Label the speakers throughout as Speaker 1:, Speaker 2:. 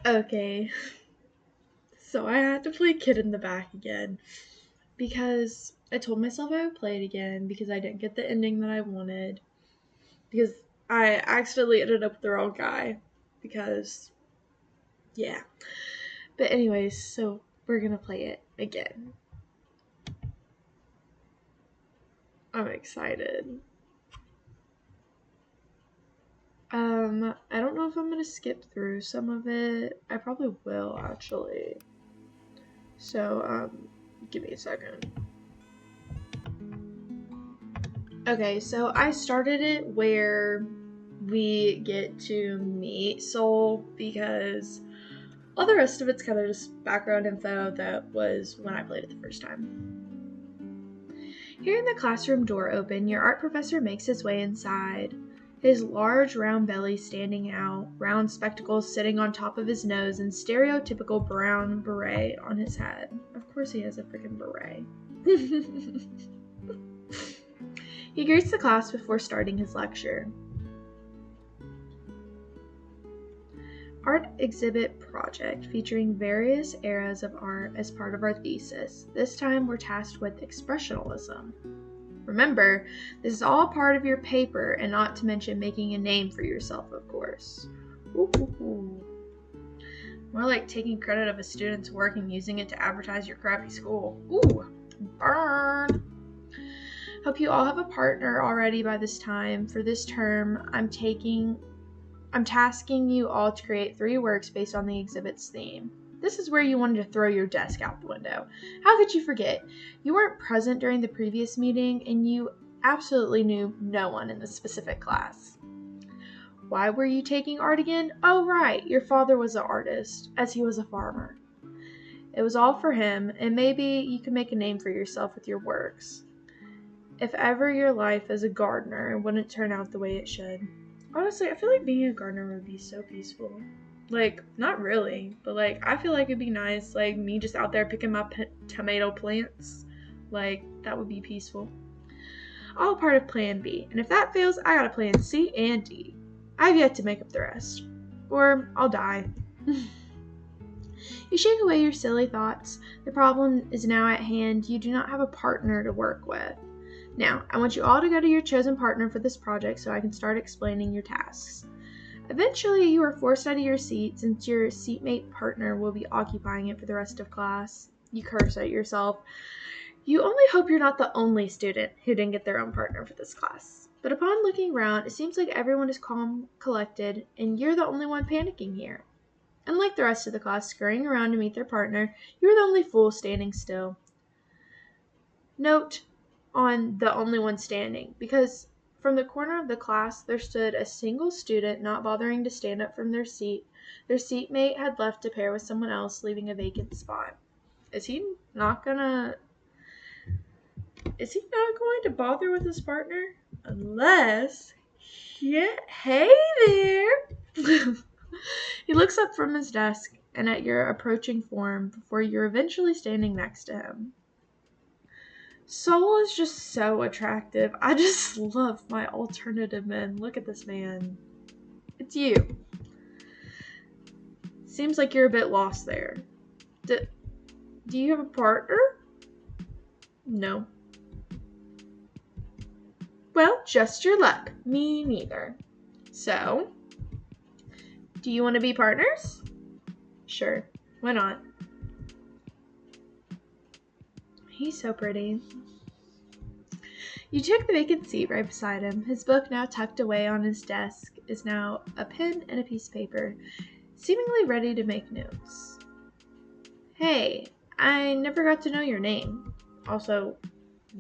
Speaker 1: Okay, so I had to play Kid in the Back again because I told myself I would play it again because I didn't get the ending that I wanted. Because I accidentally ended up with the wrong guy. Because, yeah. But, anyways, so we're gonna play it again. I'm excited. I don't know if I'm gonna skip through some of it. I probably will, actually. So, give me a second. Okay, so I started it where we get to meet Soul because all the rest of it's kind of just background info that was when I played it the first time. Hearing the classroom door open, your art professor makes his way inside. His large round belly standing out, round spectacles sitting on top of his nose, and stereotypical brown beret on his head. Of course he has a freaking beret. He greets the class before starting his lecture. Art exhibit project featuring various eras of art as part of our thesis. This time we're tasked with expressionism. Remember, this is all part of your paper, and not to mention making a name for yourself, of course. Ooh. More like taking credit of a student's work and using it to advertise your crappy school. Ooh, burn! Hope you all have a partner already by this time. For this term, I'm tasking you all to create 3 works based on the exhibit's theme. This is where you wanted to throw your desk out the window. How could you forget? You weren't present during the previous meeting, and you absolutely knew no one in the specific class. Why were you taking art again? Oh, right, your father was an artist, as he was a farmer. It was all for him, and maybe you could make a name for yourself with your works. If ever your life as a gardener wouldn't turn out the way it should. Honestly, I feel like being a gardener would be so peaceful. Like, not really, but like, I feel like it'd be nice, like, me just out there picking my tomato plants. Like, that would be peaceful. All part of Plan B, and if that fails, I got a Plan C and D. I've yet to make up the rest. Or I'll die. You shake away your silly thoughts. The problem is now at hand. You do not have a partner to work with. Now, I want you all to go to your chosen partner for this project so I can start explaining your tasks. Eventually, you are forced out of your seat since your seatmate partner will be occupying it for the rest of class. You curse at yourself. You only hope you're not the only student who didn't get their own partner for this class. But upon looking around, it seems like everyone is calm, collected, and you're the only one panicking here. Unlike the rest of the class scurrying around to meet their partner, you're the only fool standing still. Note on the only one standing, because from the corner of the class there stood a single student not bothering to stand up from their seat. Their seatmate had left to pair with someone else, leaving a vacant spot. Is he not going to bother with his partner? Unless, yeah, hey there! He looks up from his desk and at your approaching form before you're eventually standing next to him. Soul is just so attractive. I just love my alternative men. Look at this man. It's you. Seems like you're a bit lost there. Do you have a partner? No. Well, just your luck. Me neither. So, do you want to be partners? Sure. Why not? He's so pretty. You took the vacant seat right beside him. His book, now tucked away on his desk, is now a pen and a piece of paper, seemingly ready to make notes. Hey, I never got to know your name. Also,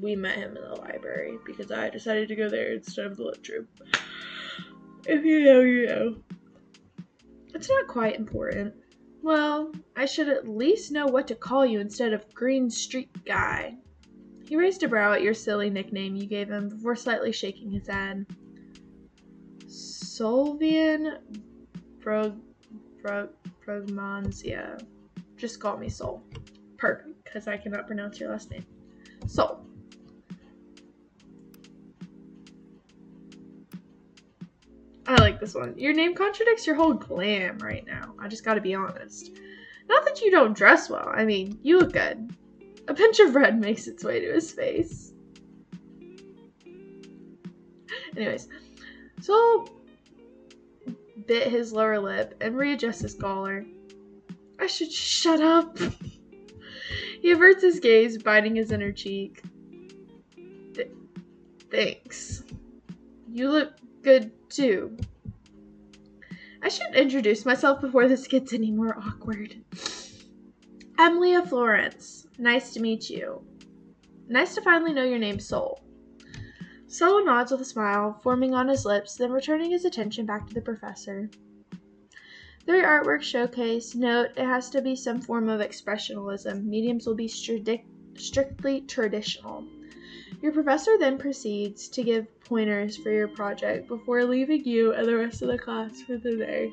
Speaker 1: we met him in the library because I decided to go there instead of the lunchroom. If you know, you know. It's not quite important. Well, I should at least know what to call you instead of Green Street Guy. He raised a brow at your silly nickname you gave him before slightly shaking his head. Solvian Progmansia. Just call me Sol. Perfect, because I cannot pronounce your last name. Sol. I like this one. Your name contradicts your whole glam right now. I just gotta be honest. Not that you don't dress well. I mean, you look good. A pinch of red makes its way to his face. Anyways, Sol bit his lower lip and readjusts his collar. I should shut up. He averts his gaze, biting his inner cheek. Thanks. You look good too. I should introduce myself before this gets any more awkward. I'm Leah Florence. Nice to meet you. Nice to finally know your name, Sol. Sol nods with a smile, forming on his lips, then returning his attention back to the professor. Their artwork showcase. Note, it has to be some form of expressionism. Mediums will be strictly traditional. Your professor then proceeds to give pointers for your project before leaving you and the rest of the class for the day.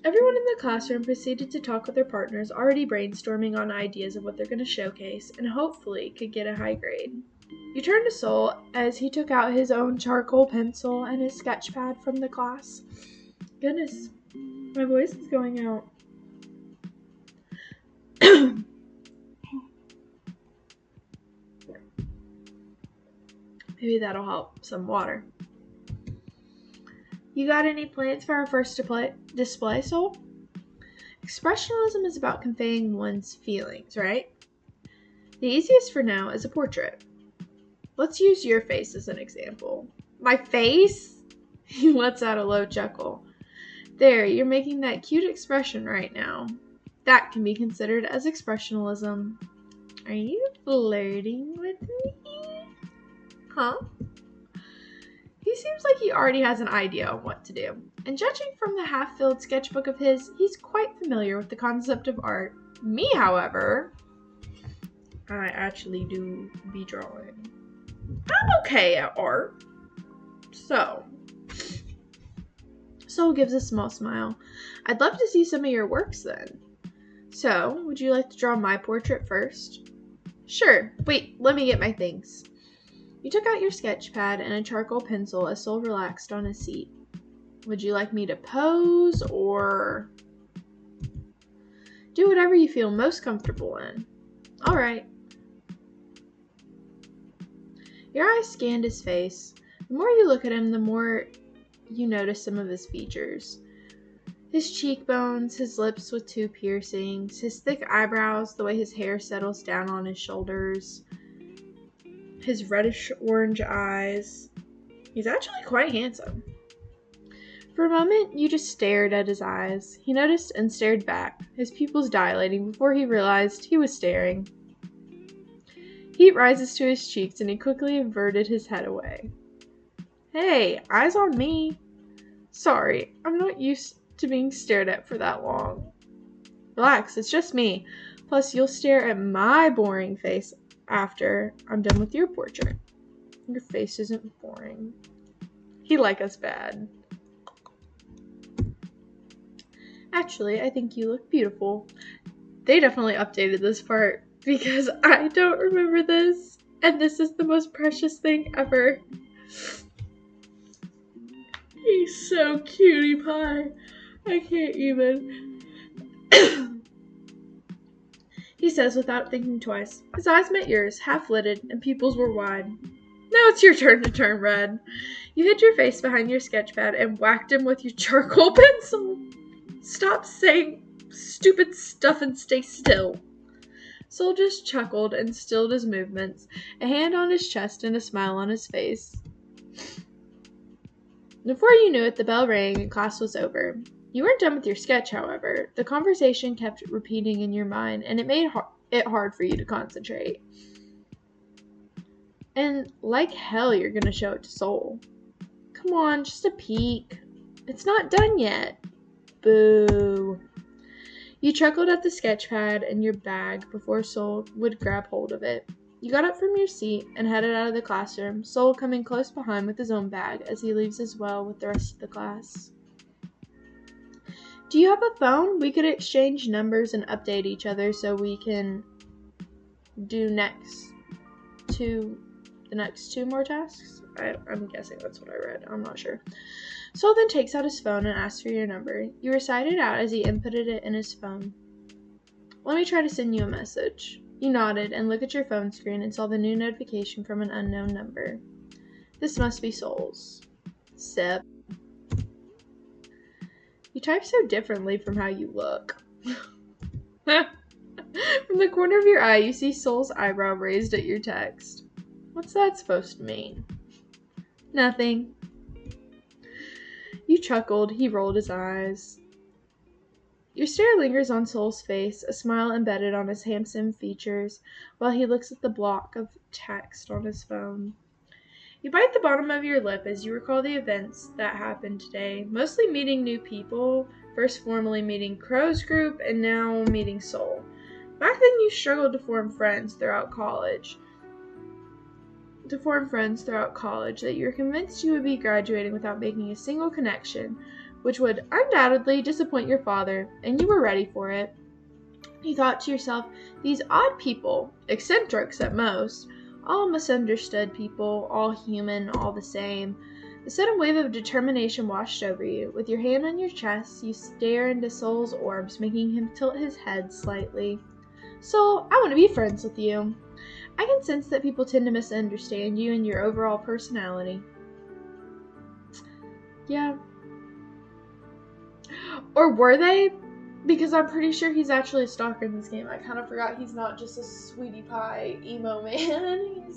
Speaker 1: Everyone in the classroom proceeded to talk with their partners, already brainstorming on ideas of what they're going to showcase, and hopefully could get a high grade. You turned to Sol as he took out his own charcoal pencil and his sketch pad from the class. Goodness, my voice is going out. Maybe that'll help. Some water. You got any plans for our first display, Sol? Expressionism is about conveying one's feelings, right? The easiest for now is a portrait. Let's use your face as an example. My face? He lets out a low chuckle. There, you're making that cute expression right now. That can be considered as expressionism. Are you flirting with me? Huh? He seems like he already has an idea of what to do. And judging from the half-filled sketchbook of his, he's quite familiar with the concept of art. Me, however, I actually do be drawing. I'm okay at art. So, Sol gives a small smile. I'd love to see some of your works then. So, would you like to draw my portrait first? Sure. Wait, let me get my things. You took out your sketch pad and a charcoal pencil as Sol relaxed on his seat. Would you like me to pose or do whatever you feel most comfortable in? All right. Your eyes scanned his face. The more you look at him, the more you notice some of his features. His cheekbones, his lips with 2 piercings, his thick eyebrows, the way his hair settles down on his shoulders, his reddish-orange eyes. He's actually quite handsome. For a moment, you just stared at his eyes. He noticed and stared back, his pupils dilating before he realized he was staring. Heat rises to his cheeks and he quickly averted his head away. Hey, eyes on me. Sorry, I'm not used to being stared at for that long. Relax, it's just me. Plus, you'll stare at my boring face after I'm done with your portrait. Your face isn't boring. He like us bad. Actually, I think you look beautiful. They definitely updated this part because I don't remember this, and this is the most precious thing ever. He's so cutie pie. I can't even. He says without thinking twice. His eyes met yours, half-lidded, and pupils were wide. Now it's your turn to turn red. You hid your face behind your sketch pad and whacked him with your charcoal pencil. Stop saying stupid stuff and stay still. Sol just chuckled and stilled his movements, a hand on his chest and a smile on his face. Before you knew it, the bell rang and class was over. You weren't done with your sketch, however. The conversation kept repeating in your mind, and it made it hard for you to concentrate. And like hell, you're gonna show it to Sol. Come on, just a peek. It's not done yet. Boo. You chuckled at the sketch pad and your bag before Sol would grab hold of it. You got up from your seat and headed out of the classroom, Sol coming close behind with his own bag as he leaves as well with the rest of the class. Do you have a phone? We could exchange numbers and update each other so we can do next to the next 2 more tasks. I'm guessing that's what I read. I'm not sure. Sol then takes out his phone and asks for your number. You recite it out as he inputted it in his phone. Let me try to send you a message. You nodded and looked at your phone screen and saw the new notification from an unknown number. This must be Sol's. Sip. You type so differently from how you look. From the corner of your eye, you see Sol's eyebrow raised at your text. What's that supposed to mean? Nothing. You chuckled. He rolled his eyes. Your stare lingers on Sol's face, a smile embedded on his handsome features, while he looks at the block of text on his phone. You bite the bottom of your lip as you recall the events that happened today, mostly meeting new people, first formally meeting Crow's group, and now meeting Sol. Back then you struggled to form friends throughout college. That you were convinced you would be graduating without making a single connection, which would undoubtedly disappoint your father, and you were ready for it. You thought to yourself, these odd people, eccentrics at most, all misunderstood people, all human, all the same. A sudden wave of determination washed over you. With your hand on your chest, you stare into Sol's orbs, making him tilt his head slightly. Sol, I want to be friends with you. I can sense that people tend to misunderstand you and your overall personality. Yeah. Or were they? Because I'm pretty sure he's actually a stalker in this game. I kind of forgot he's not just a sweetie pie emo man.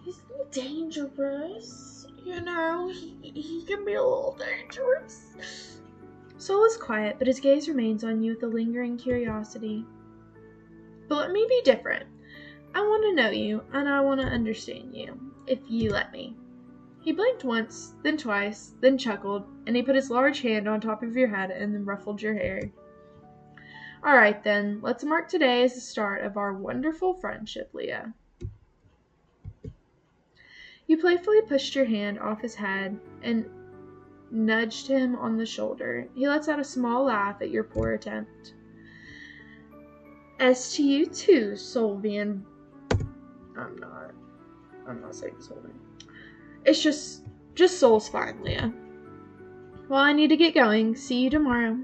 Speaker 1: He's dangerous. You know, he can be a little dangerous. Sol is quiet, but his gaze remains on you with a lingering curiosity. But let me be different. I want to know you, and I want to understand you, if you let me. He blinked once, then twice, then chuckled, and he put his large hand on top of your head and then ruffled your hair. All right, then, let's mark today as the start of our wonderful friendship, Leah. You playfully pushed your hand off his head and nudged him on the shoulder. He lets out a small laugh at your poor attempt. As to you too, Solvian. I'm not saying Solvian. It's just Sol's fine, Leah. Well, I need to get going. See you tomorrow.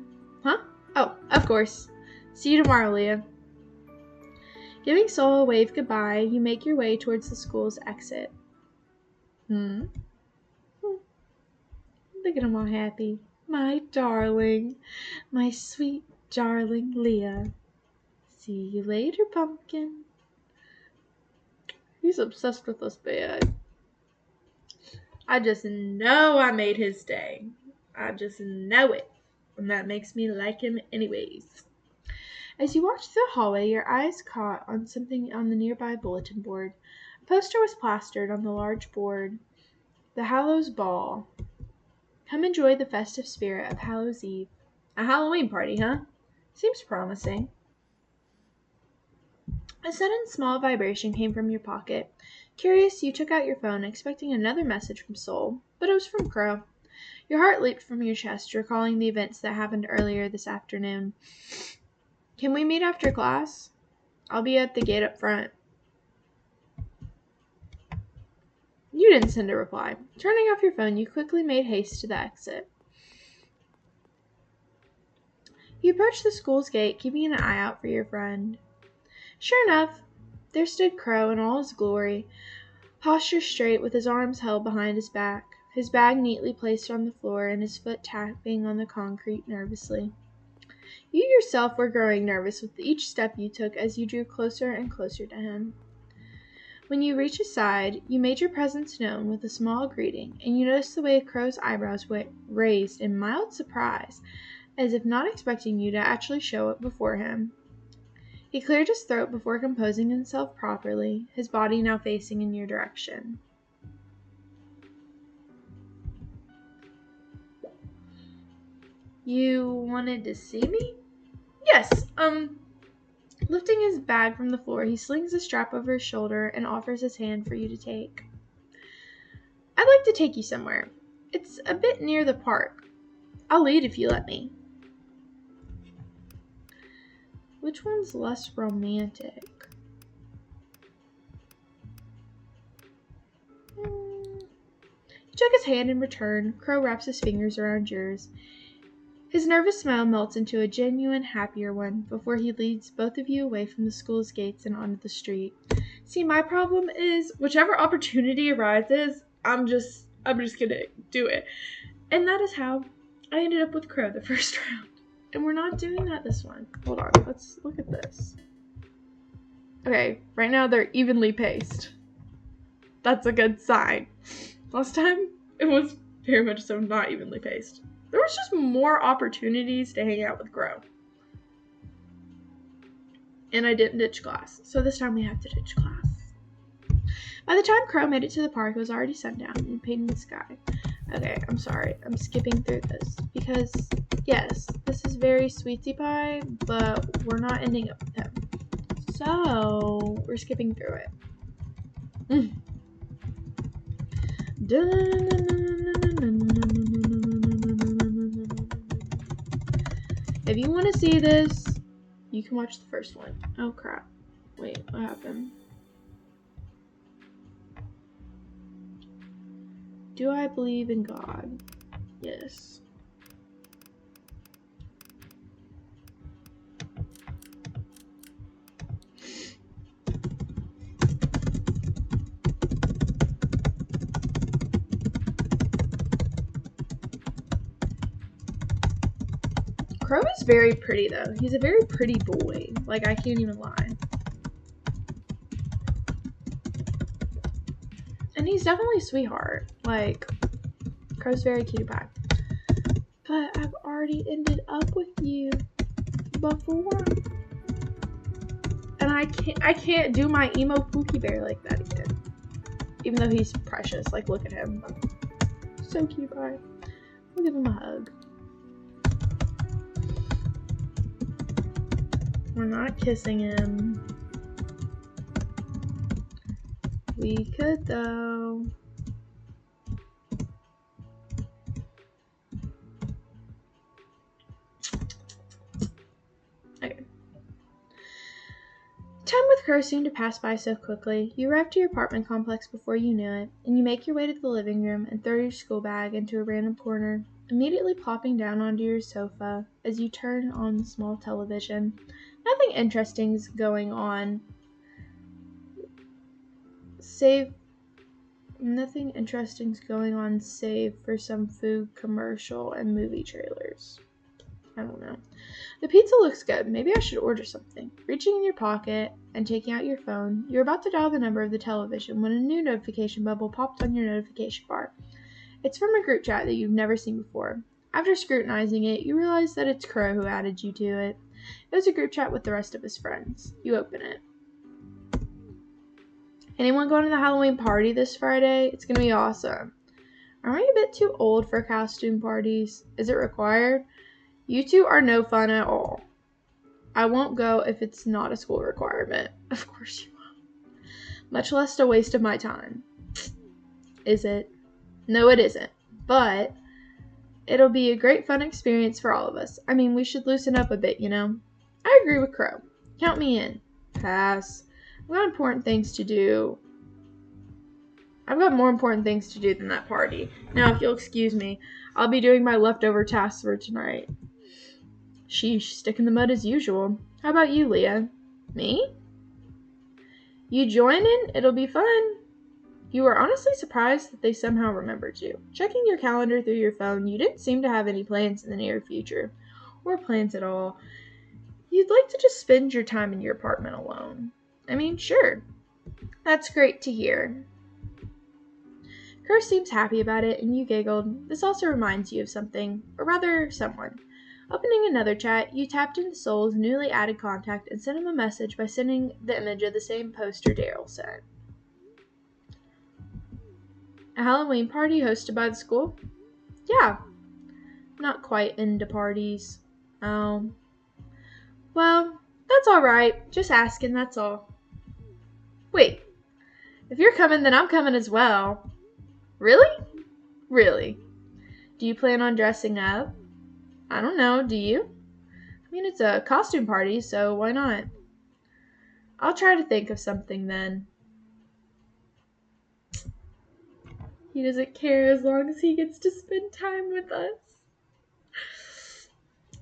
Speaker 1: Huh? Oh, of course. See you tomorrow, Leah. Giving Sol a wave goodbye, you make your way towards the school's exit. Look at him all happy. My darling. My sweet darling Leah. See you later, pumpkin. He's obsessed with us bad. I just know I made his day. I just know it. And that makes me like him anyways. As you walked through the hallway, your eyes caught on something on the nearby bulletin board. A poster was plastered on the large board. The Hallows Ball. Come enjoy the festive spirit of Hallows Eve. A Halloween party, huh? Seems promising. A sudden small vibration came from your pocket. Curious, you took out your phone, expecting another message from Sol, but it was from Crow. Your heart leaped from your chest, recalling the events that happened earlier this afternoon. Can we meet after class? I'll be at the gate up front. You didn't send a reply. Turning off your phone, you quickly made haste to the exit. You approached the school's gate, keeping an eye out for your friend. Sure enough, there stood Crow in all his glory, posture straight with his arms held behind his back, his bag neatly placed on the floor and his foot tapping on the concrete nervously. You yourself were growing nervous with each step you took as you drew closer and closer to him. When you reached his side, you made your presence known with a small greeting, and you noticed the way Crow's eyebrows were raised in mild surprise, as if not expecting you to actually show up before him. He cleared his throat before composing himself properly, his body now facing in your direction. You wanted to see me? Yes, Lifting his bag from the floor, he slings the strap over his shoulder and offers his hand for you to take. I'd like to take you somewhere. It's a bit near the park. I'll lead if you let me. Which one's less romantic? You took his hand in return. Crow wraps his fingers around yours. His nervous smile melts into a genuine, happier one before he leads both of you away from the school's gates and onto the street. See, my problem is whichever opportunity arises, I'm just gonna do it. And that is how I ended up with Crow the first round. And we're not doing that this one. Hold on, let's look at this. Okay, right now they're evenly paced. That's a good sign. Last time, it was very much so not evenly paced. There was just more opportunities to hang out with Crow. And I didn't ditch class. So this time we have to ditch class. By the time Crow made it to the park, it was already sundown and painting the sky. Okay, I'm sorry. I'm skipping through this. Because, yes, this is very sweetie pie, but we're not ending up with him. So, we're skipping through it. If you want to see this, you can watch the first one. Oh crap. Wait, what happened? Do I believe in God? Yes. Crow is very pretty though. He's a very pretty boy. Like, I can't even lie. And he's definitely a sweetheart. Like, Crow's very cute pie. But I've already ended up with you before. And I can't do my emo Pookie Bear like that again. Even though he's precious. Like, look at him. So cute pie. I'll give him a hug. We're not kissing him. We could though. Okay. Time with Crow seemed to pass by so quickly. You arrived to your apartment complex before you knew it, and you make your way to the living room and throw your school bag into a random corner, immediately plopping down onto your sofa as you turn on the small television. Nothing interesting is going on. Nothing interesting's going on save for some food commercial and movie trailers. I don't know. The pizza looks good. Maybe I should order something. Reaching in your pocket and taking out your phone, you're about to dial the number of the television when a new notification bubble popped on your notification bar. It's from a group chat that you've never seen before. After scrutinizing it, you realize that it's Crow who added you to it. It was a group chat with the rest of his friends. You open it. Anyone going to the Halloween party this Friday? It's going to be awesome. Aren't we a bit too old for costume parties? Is it required? You two are no fun at all. I won't go if it's not a school requirement. Of course you won't. Much less a waste of my time. Is it? No, it isn't. But it'll be a great fun experience for all of us. I mean, we should loosen up a bit, you know? I agree with Crow. Count me in. Pass. I've got important things to do. I've got more important things to do than that party. Now, if you'll excuse me, I'll be doing my leftover tasks for tonight. Sheesh, stick in the mud as usual. How about you, Leah? Me? You join in? It'll be fun. You were honestly surprised that they somehow remembered you. Checking your calendar through your phone, you didn't seem to have any plans in the near future. Or plans at all. You'd like to just spend your time in your apartment alone. I mean, sure. That's great to hear. Crow seems happy about it, and you giggled. This also reminds you of something, or rather, someone. Opening another chat, you tapped into Soul's newly added contact and sent him a message by sending the image of the same poster Daryl sent. A Halloween party hosted by the school? Yeah. Not quite into parties. Oh. Well, that's alright. Just asking, that's all. Wait. If you're coming, then I'm coming as well. Really? Really. Do you plan on dressing up? I don't know, do you? I mean, it's a costume party, so why not? I'll try to think of something then. He doesn't care as long as he gets to spend time with us.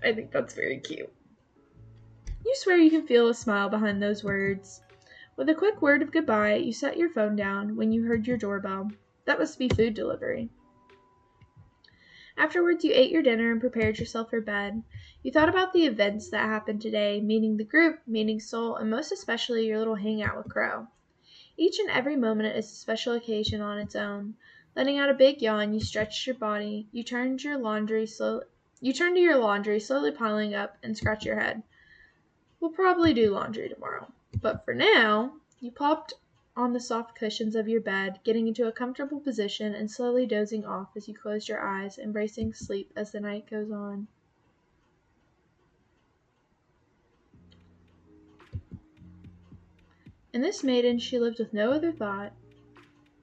Speaker 1: I think that's very cute. You swear you can feel a smile behind those words. With a quick word of goodbye, you set your phone down when you heard your doorbell. That must be food delivery. Afterwards, you ate your dinner and prepared yourself for bed. You thought about the events that happened today, meeting the group, meeting Soul, and most especially your little hangout with Crow. Each and every moment is a special occasion on its own. Letting out a big yawn, you stretched your body. You turned to your laundry, slowly piling up, and scratched your head. We'll probably do laundry tomorrow. But for now, you plopped on the soft cushions of your bed, getting into a comfortable position and slowly dozing off as you closed your eyes, embracing sleep as the night goes on. And this maiden, she lived with no other thought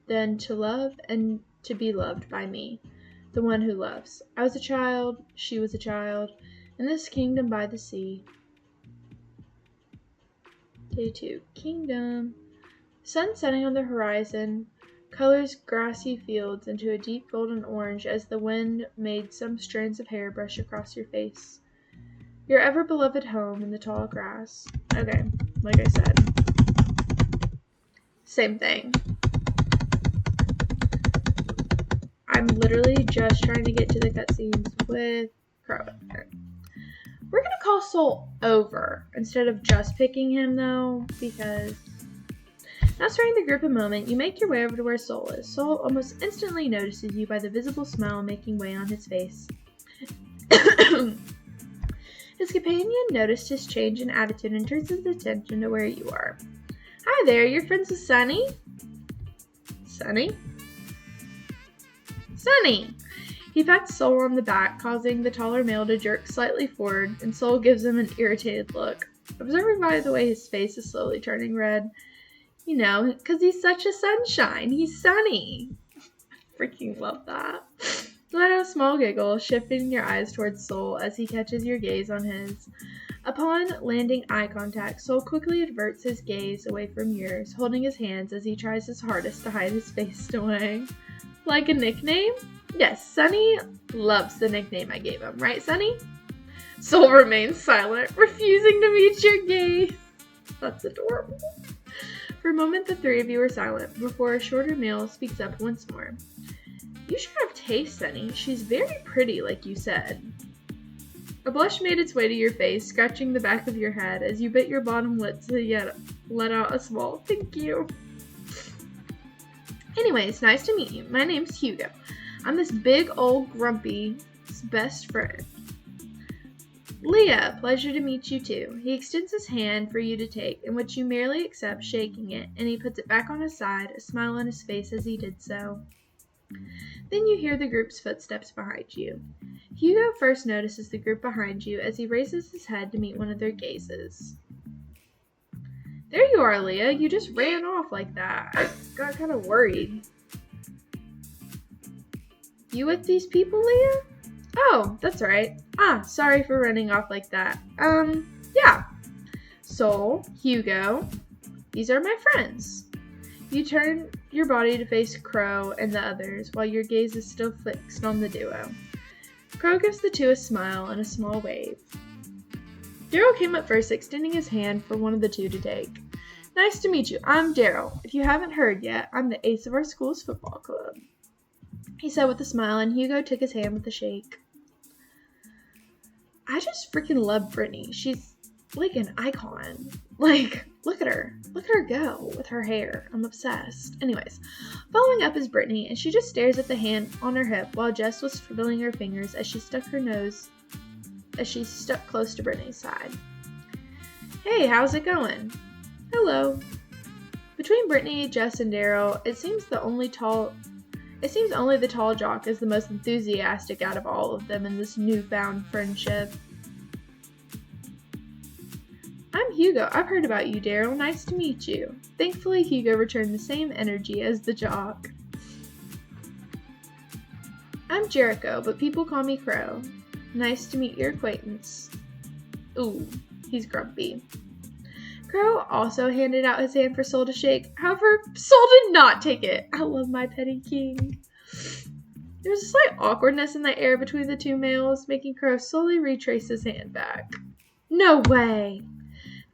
Speaker 1: than to love and to be loved by me, the one who loves. I was a child, she was a child, in this kingdom by the sea. Day 2. Kingdom. Sun setting on the horizon colors grassy fields into a deep golden orange as the wind made some strands of hair brush across your face. Your ever-beloved home in the tall grass. Okay, like I said. Same thing. I'm literally just trying to get to the cutscenes with Crow. We're going to call Soul over instead of just picking him, though, because... Now surrounding the group a moment, you make your way over to where Soul is. Soul almost instantly notices you by the visible smile making way on his face. His companion noticed his change in attitude and turns his attention to where you are. Hi there, you're friends with Sunny? Sunny? Sunny! He pats Soul on the back, causing the taller male to jerk slightly forward, and Soul gives him an irritated look. Observing by the way his face is slowly turning red. You know, because he's such a sunshine. He's sunny. I freaking love that. Let out a small giggle, shifting your eyes towards Soul as he catches your gaze on his. Upon landing eye contact, Soul quickly averts his gaze away from yours, holding his hands as he tries his hardest to hide his face away. Like a nickname? Yes, Sunny loves the nickname I gave him, right, Sunny? Soul remains silent, refusing to meet your gaze. That's adorable. For a moment, the three of you are silent, before a shorter male speaks up once more. You should have taste, Sunny. She's very pretty, like you said. A blush made its way to your face, scratching the back of your head as you bit your bottom lip to yet let out a small thank you. Anyways, nice to meet you. My name's Hugo. I'm this big old grumpy's best friend. Leah, pleasure to meet you too. He extends his hand for you to take, in which you merely accept, shaking it, and he puts it back on his side, a smile on his face as he did so. Then you hear the group's footsteps behind you. Hugo first notices the group behind you as he raises his head to meet one of their gazes. There you are, Leah. You just ran off like that. I got kind of worried. You with these people, Leah? Oh, that's right. Sorry for running off like that. Yeah. Soul, Hugo, these are my friends. You turn your body to face Crow and the others, while your gaze is still fixed on the duo. Crow gives the two a smile and a small wave. Daryl came up first, extending his hand for one of the two to take. Nice to meet you. I'm Daryl. If you haven't heard yet, I'm the ace of our school's football club, he said with a smile, and Hugo took his hand with a shake. I just freaking love Brittany. She's like an icon. Like, look at her. Look at her go with her hair. I'm obsessed. Anyways, following up is Brittany, and she just stares at the hand on her hip while Jess was fiddling her fingers as she stuck close to Brittany's side. Hey, how's it going? Hello. Between Brittany, Jess, and Daryl, it seems only the tall jock is the most enthusiastic out of all of them in this newfound friendship. I'm Hugo. I've heard about you, Daryl. Nice to meet you. Thankfully, Hugo returned the same energy as the jock. I'm Jericho, but people call me Crow. Nice to meet your acquaintance. Ooh, he's grumpy. Crow also handed out his hand for Soul to shake. However, Soul did not take it. I love my petty king. There was a slight awkwardness in the air between the two males, making Crow slowly retrace his hand back. No way!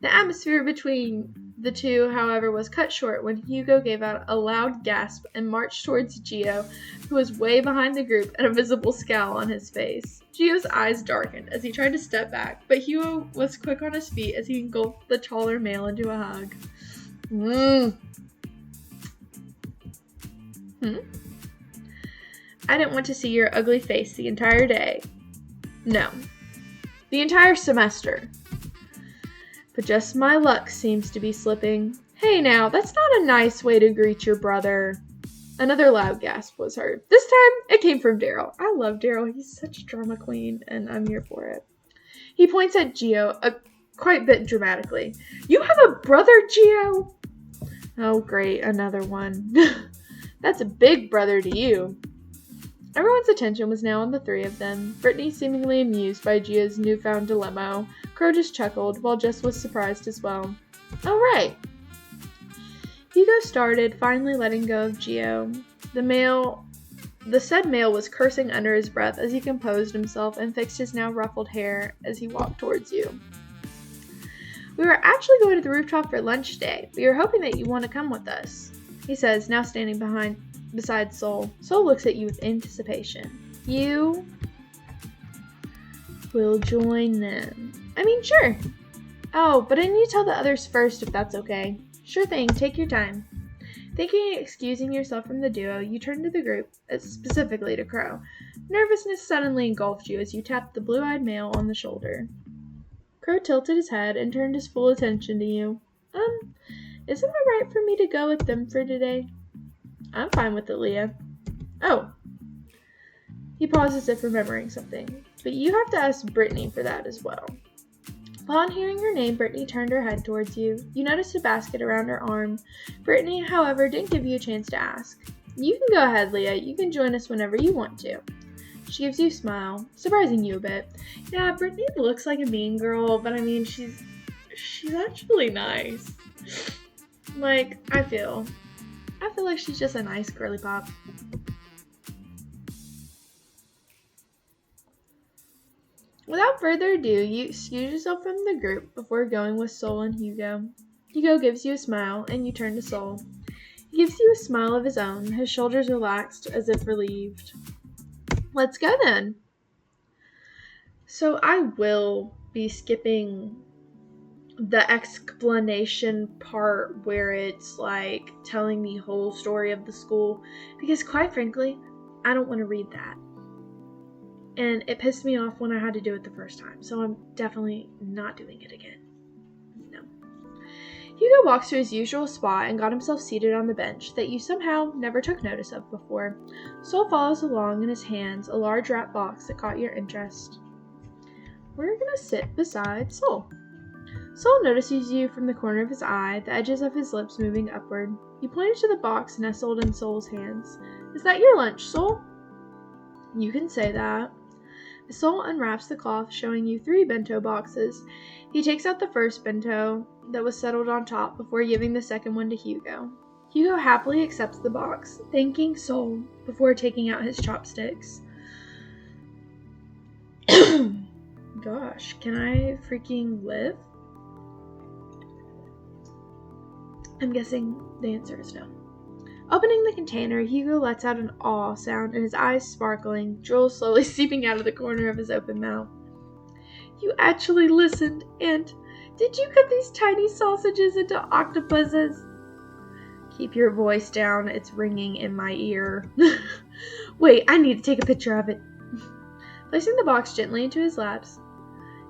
Speaker 1: The atmosphere between the two, however, was cut short when Hugo gave out a loud gasp and marched towards Gio, who was way behind the group and a visible scowl on his face. Gio's eyes darkened as he tried to step back, but Hugo was quick on his feet as he engulfed the taller male into a hug. I didn't want to see your ugly face the entire day. No. The entire semester. But just my luck seems to be slipping. Hey now, that's not a nice way to greet your brother. Another loud gasp was heard. This time, it came from Daryl. I love Daryl. He's such a drama queen, and I'm here for it. He points at Gio, quite a bit dramatically. You have a brother, Gio? Oh, great, another one. That's a big brother to you. Everyone's attention was now on the three of them, Brittany seemingly amused by Gio's newfound dilemma. Crow just chuckled, while Jess was surprised as well. All right. Hugo started, finally letting go of Gio. The said male was cursing under his breath as he composed himself and fixed his now ruffled hair as he walked towards you. We were actually going to the rooftop for lunch today. We were hoping that you want to come with us, he says, now standing beside Sol. Sol looks at you with anticipation. You will join them. I mean, sure. Oh, but I need to tell the others first if that's okay. Sure thing, take your time. Thinking and excusing yourself from the duo, you turn to the group, specifically to Crow. Nervousness suddenly engulfed you as you tapped the blue-eyed male on the shoulder. Crow tilted his head and turned his full attention to you. Isn't it right for me to go with them for today? I'm fine with it, Leah. Oh. He paused as if remembering something. But you have to ask Brittany for that as well. Upon hearing her name, Brittany turned her head towards you. You noticed a basket around her arm. Brittany, however, didn't give you a chance to ask. You can go ahead, Leah. You can join us whenever you want to. She gives you a smile, surprising you a bit. Yeah, Brittany looks like a mean girl, but I mean, she's actually nice. Like, I feel like she's just a nice girly pop. Without further ado, you excuse yourself from the group before going with Sol and Hugo. Hugo gives you a smile, and you turn to Sol. He gives you a smile of his own, his shoulders relaxed as if relieved. Let's go then. So I will be skipping the explanation part where it's like telling the whole story of the school, because quite frankly, I don't want to read that. And it pissed me off when I had to do it the first time, so I'm definitely not doing it again. No. Hugo walks to his usual spot and got himself seated on the bench that you somehow never took notice of before. Sol follows along, in his hands a large wrap box that caught your interest. We're gonna sit beside Sol. Sol notices you from the corner of his eye, the edges of his lips moving upward. He pointed to the box nestled in Sol's hands. Is that your lunch, Sol? You can say that. Sol unwraps the cloth, showing you 3 bento boxes. He takes out the first bento that was settled on top before giving the second one to Hugo. Hugo happily accepts the box, thanking Sol before taking out his chopsticks. Gosh, can I freaking live? I'm guessing the answer is no. Opening the container, Hugo lets out an awe sound and his eyes sparkling, drool slowly seeping out of the corner of his open mouth. You actually listened, and did you cut these tiny sausages into octopuses? Keep your voice down, it's ringing in my ear. Wait, I need to take a picture of it. Placing the box gently into his laps,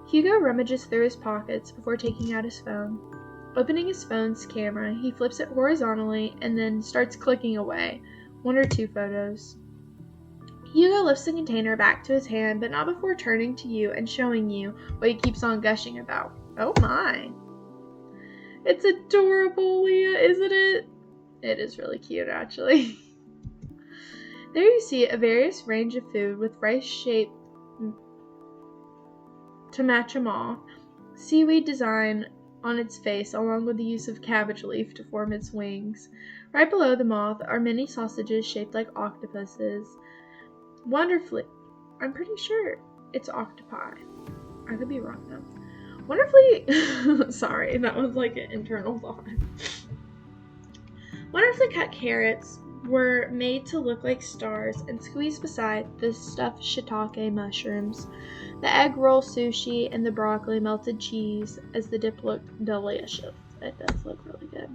Speaker 1: Hugo rummages through his pockets before taking out his phone. Opening his phone's camera, he flips it horizontally and then starts clicking away, 1 or 2 photos. Hugo lifts the container back to his hand, but not before turning to you and showing you what he keeps on gushing about. Oh my. It's adorable, Leah, isn't it? It is really cute, actually. There you see a various range of food with rice shape to match them all. Seaweed design on its face, along with the use of cabbage leaf to form its wings. Right below the moth are many sausages shaped like octopuses. Wonderfully. I'm pretty sure it's octopi. I could be wrong though. Wonderfully, sorry, that was like an internal thought. Wonderfully cut carrots were made to look like stars and squeezed beside the stuffed shiitake mushrooms, the egg roll sushi, and the broccoli melted cheese as the dip looked delicious. It does look really good.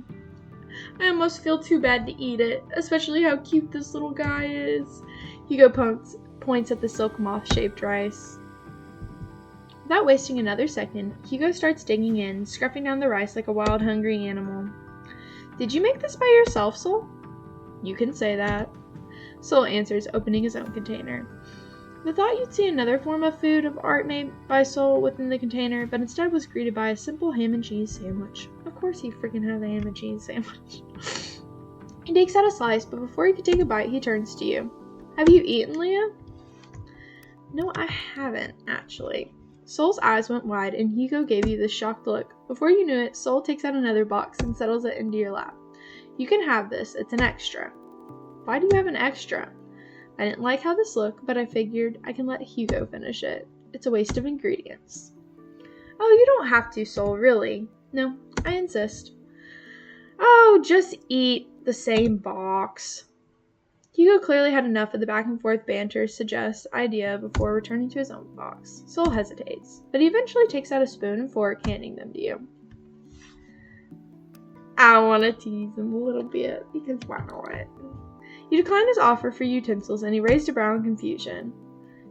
Speaker 1: I almost feel too bad to eat it, especially how cute this little guy is. Hugo points at the silk moth-shaped rice. Without wasting another second, Hugo starts digging in, scruffing down the rice like a wild, hungry animal. Did you make this by yourself, Sol? You can say that. Sol answers, opening his own container. The thought you'd see another form of food of art made by Sol within the container, but instead was greeted by a simple ham and cheese sandwich. Of course he freaking has a ham and cheese sandwich. He takes out a slice, but before he could take a bite, he turns to you. Have you eaten, Leah? No, I haven't, actually. Sol's eyes went wide, and Hugo gave you this shocked look. Before you knew it, Sol takes out another box and settles it into your lap. You can have this. It's an extra. Why do you have an extra? I didn't like how this looked, but I figured I can let Hugo finish it. It's a waste of ingredients. Oh, you don't have to, Sol, really. No, I insist. Oh, just eat the same box. Hugo clearly had enough of the back-and-forth banter idea before returning to his own box. Sol hesitates, but he eventually takes out a spoon and fork, handing them to you. I want to tease him a little bit, because why not? You declined his offer for utensils, and he raised a brow in confusion.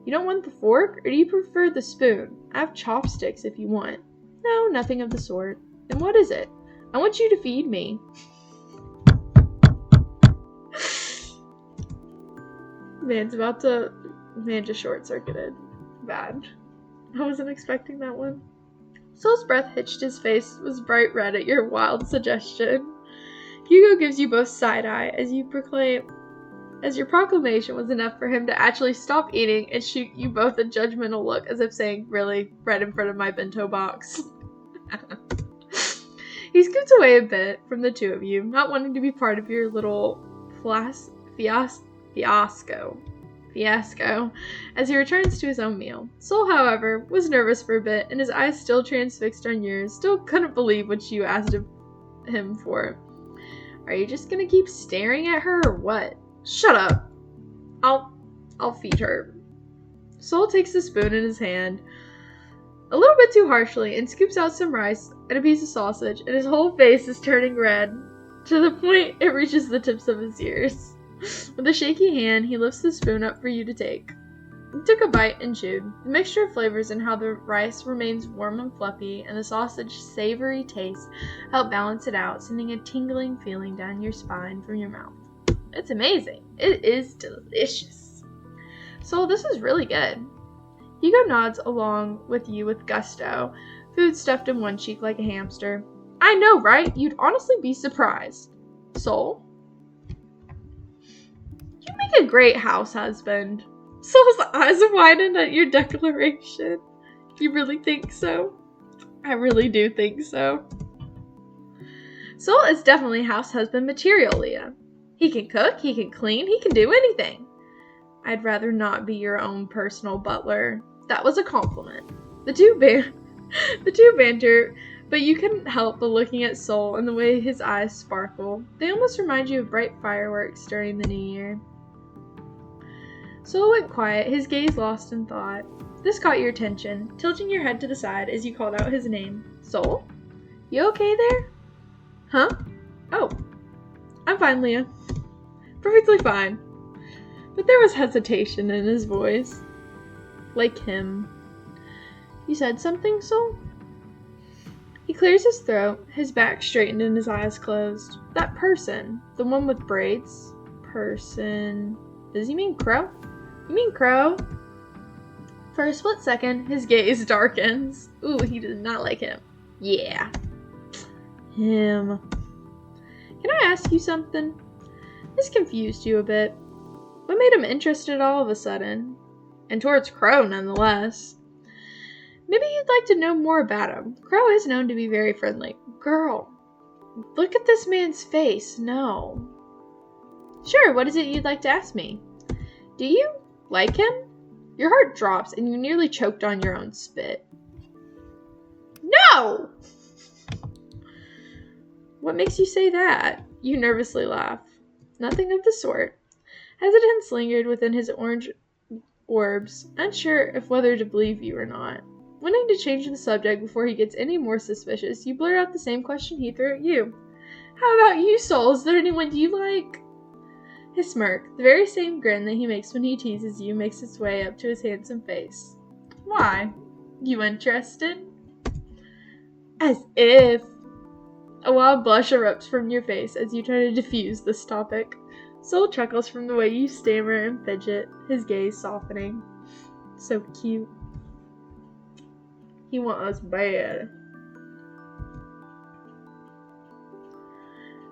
Speaker 1: You don't want the fork, or do you prefer the spoon? I have chopsticks if you want. No, nothing of the sort. Then what is it? I want you to feed me. Man just short-circuited. Bad. I wasn't expecting that one. Sol's breath hitched, his face was bright red at your wild suggestion. Hugo gives you both side-eye as your proclamation was enough for him to actually stop eating and shoot you both a judgmental look as if saying, really, right in front of my bento box. He scoots away a bit from the two of you, not wanting to be part of your little fiasco as he returns to his own meal. Sol, however, was nervous for a bit, and his eyes still transfixed on yours, still couldn't believe what you asked him for. Are you just gonna keep staring at her or what? Shut up. I'll feed her. Sol takes the spoon in his hand a little bit too harshly and scoops out some rice and a piece of sausage, and his whole face is turning red to the point it reaches the tips of his ears. With a shaky hand, he lifts the spoon up for you to take. He took a bite and chewed. The mixture of flavors and how the rice remains warm and fluffy, and the sausage's savory taste help balance it out, sending a tingling feeling down your spine from your mouth. It's amazing. It is delicious. Sol, this is really good. Hugo nods along with you with gusto, food stuffed in one cheek like a hamster. I know, right? You'd honestly be surprised. Sol? You make a great house husband. Sol's eyes widened at your declaration. You really think so? I really do think so. Sol is definitely house husband material, Leah. He can cook, he can clean, he can do anything. I'd rather not be your own personal butler. That was a compliment. The two banter, but you couldn't help but looking at Sol and the way his eyes sparkle. They almost remind you of bright fireworks during the new year. Sol went quiet, his gaze lost in thought. This caught your attention, tilting your head to the side as you called out his name. Sol? You okay there? Huh? Oh. I'm fine, Leah. Perfectly fine. But there was hesitation in his voice. Like him. You said something, Sol? He clears his throat, his back straightened and his eyes closed. That person, the one with braids. Person. Does he mean Crow? You mean Crow? For a split second, his gaze darkens. Ooh, he does not like him. Yeah. Him. Can I ask you something? This confused you a bit. What made him interested all of a sudden? And towards Crow, nonetheless. Maybe you'd like to know more about him. Crow is known to be very friendly. Girl, look at this man's face. No. Sure, what is it you'd like to ask me? Do you Like him? Your heart drops and you nearly choked on your own spit. No! What makes you say that? You nervously laugh. Nothing of the sort. Hesitance lingered within his orange orbs, unsure if whether to believe you or not. Wanting to change the subject before he gets any more suspicious, you blurt out the same question he threw at you. How about you, Soul? Is there anyone you like? His smirk, the very same grin that he makes when he teases you, makes its way up to his handsome face. Why? You interested? As if. A wild blush erupts from your face as you try to diffuse this topic. Soul chuckles from the way you stammer and fidget, his gaze softening. So cute. He want us bad.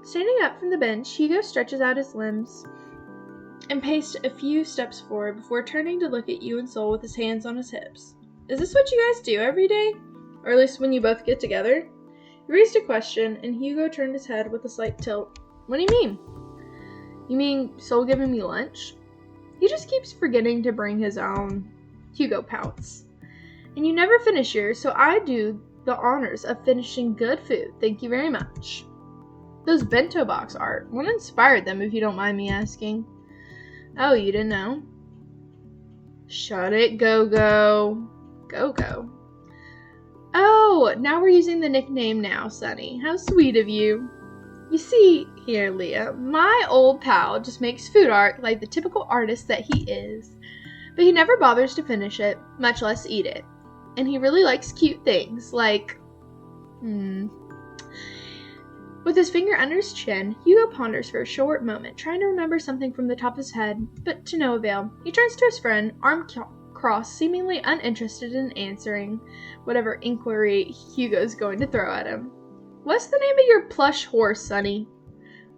Speaker 1: Standing up from the bench, Hugo stretches out his limbs and paced a few steps forward before turning to look at you and Soul with his hands on his hips. Is this what you guys do every day? Or at least when you both get together? He raised a question, and Hugo turned his head with a slight tilt. What do you mean? You mean Soul giving me lunch? He just keeps forgetting to bring his own. Hugo pouts. And you never finish yours, so I do the honors of finishing good food. Thank you very much. Those bento box art. What inspired them, if you don't mind me asking? Oh, you didn't know? Shut it, Go-Go. Go-Go. Oh, now we're using the nickname now, Sunny. How sweet of you. You see, here, Leah, my old pal just makes food art like the typical artist that he is. But he never bothers to finish it, much less eat it. And he really likes cute things, like... With his finger under his chin, Hugo ponders for a short moment, trying to remember something from the top of his head, but to no avail. He turns to his friend, arm crossed, seemingly uninterested in answering whatever inquiry Hugo's going to throw at him. What's the name of your plush horse, Sonny?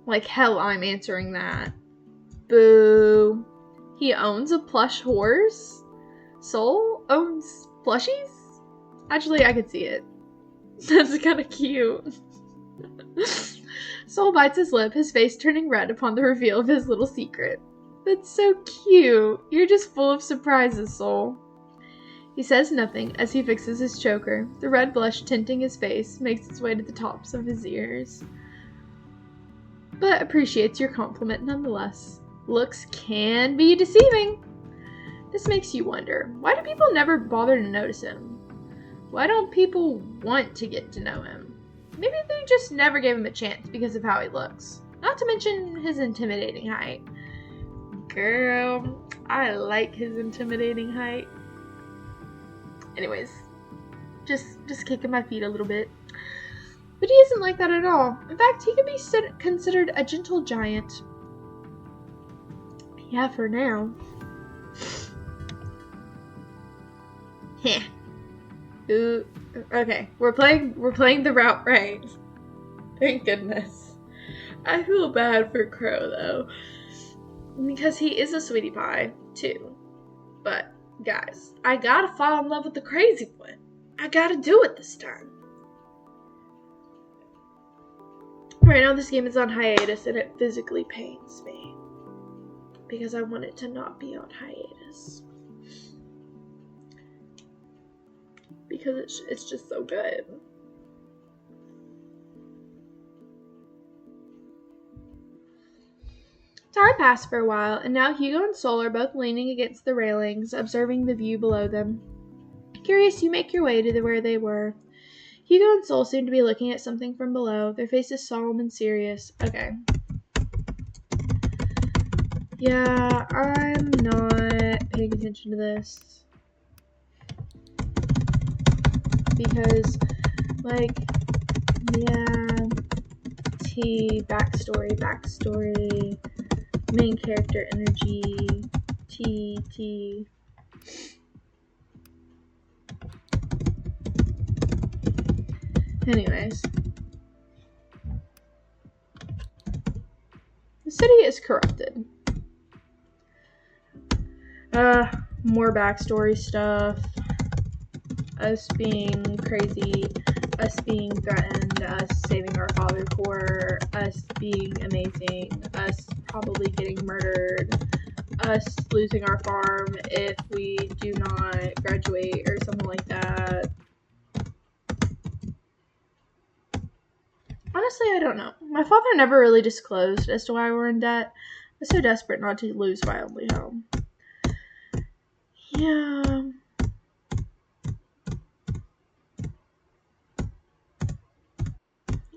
Speaker 1: Like hell I'm answering that. Boo. He owns a plush horse? Soul owns plushies? Actually, I could see it. That's kind of cute. Soul bites his lip, his face turning red upon the reveal of his little secret. That's so cute. You're just full of surprises, Soul. He says nothing as he fixes his choker. The red blush tinting his face makes its way to the tops of his ears. But appreciates your compliment nonetheless. Looks can be deceiving. This makes you wonder, why do people never bother to notice him? Why don't people want to get to know him? Maybe they just never gave him a chance because of how he looks. Not to mention his intimidating height. Girl, I like his intimidating height. Anyways, just kicking my feet a little bit. But he isn't like that at all. In fact, he could be considered a gentle giant. Yeah, for now. Heh. Ooh, okay, we're playing the route right. Thank goodness. I feel bad for Crow though, because he is a sweetie pie too. But guys, I gotta fall in love with the crazy one. I gotta do it this time. Right now, this game is on hiatus, and it physically pains me because I want it to not be on hiatus. Because it's just so good. Time passed for a while, and now Hugo and Soul are both leaning against the railings, observing the view below them. Curious, you make your way to where they were. Hugo and Soul seem to be looking at something from below, their faces solemn and serious. Okay. Yeah, I'm not paying attention to this. Because, like, yeah, backstory, main character energy, T. Anyways. The city is corrupted. More backstory stuff. Us being crazy, us being threatened, us saving our father core, us being amazing, us probably getting murdered, us losing our farm if we do not graduate or something like that. Honestly, I don't know. My father never really disclosed as to why we're in debt. I was so desperate not to lose my only home. Yeah.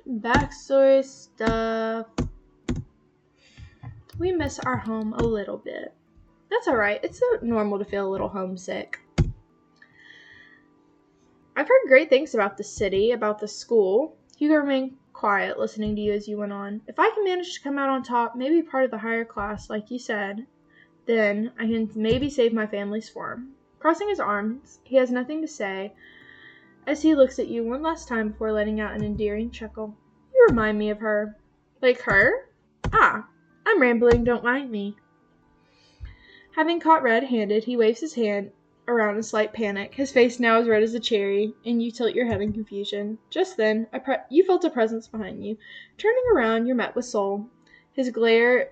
Speaker 1: Backstory stuff. We miss our home a little bit. That's alright. It's so normal to feel a little homesick. I've heard great things about the city, about the school. Hugo remained quiet, listening to you as you went on. If I can manage to come out on top, maybe part of the higher class, like you said, then I can maybe save my family's farm. Crossing his arms, he has nothing to say as he looks at you one last time before letting out an endearing chuckle. You remind me of her. Like her? Ah, I'm rambling, don't mind me. Having caught red-handed, he waves his hand around in slight panic, his face now as red as a cherry, and you tilt your head in confusion. Just then, you felt a presence behind you. Turning around, you're met with Sol. His glare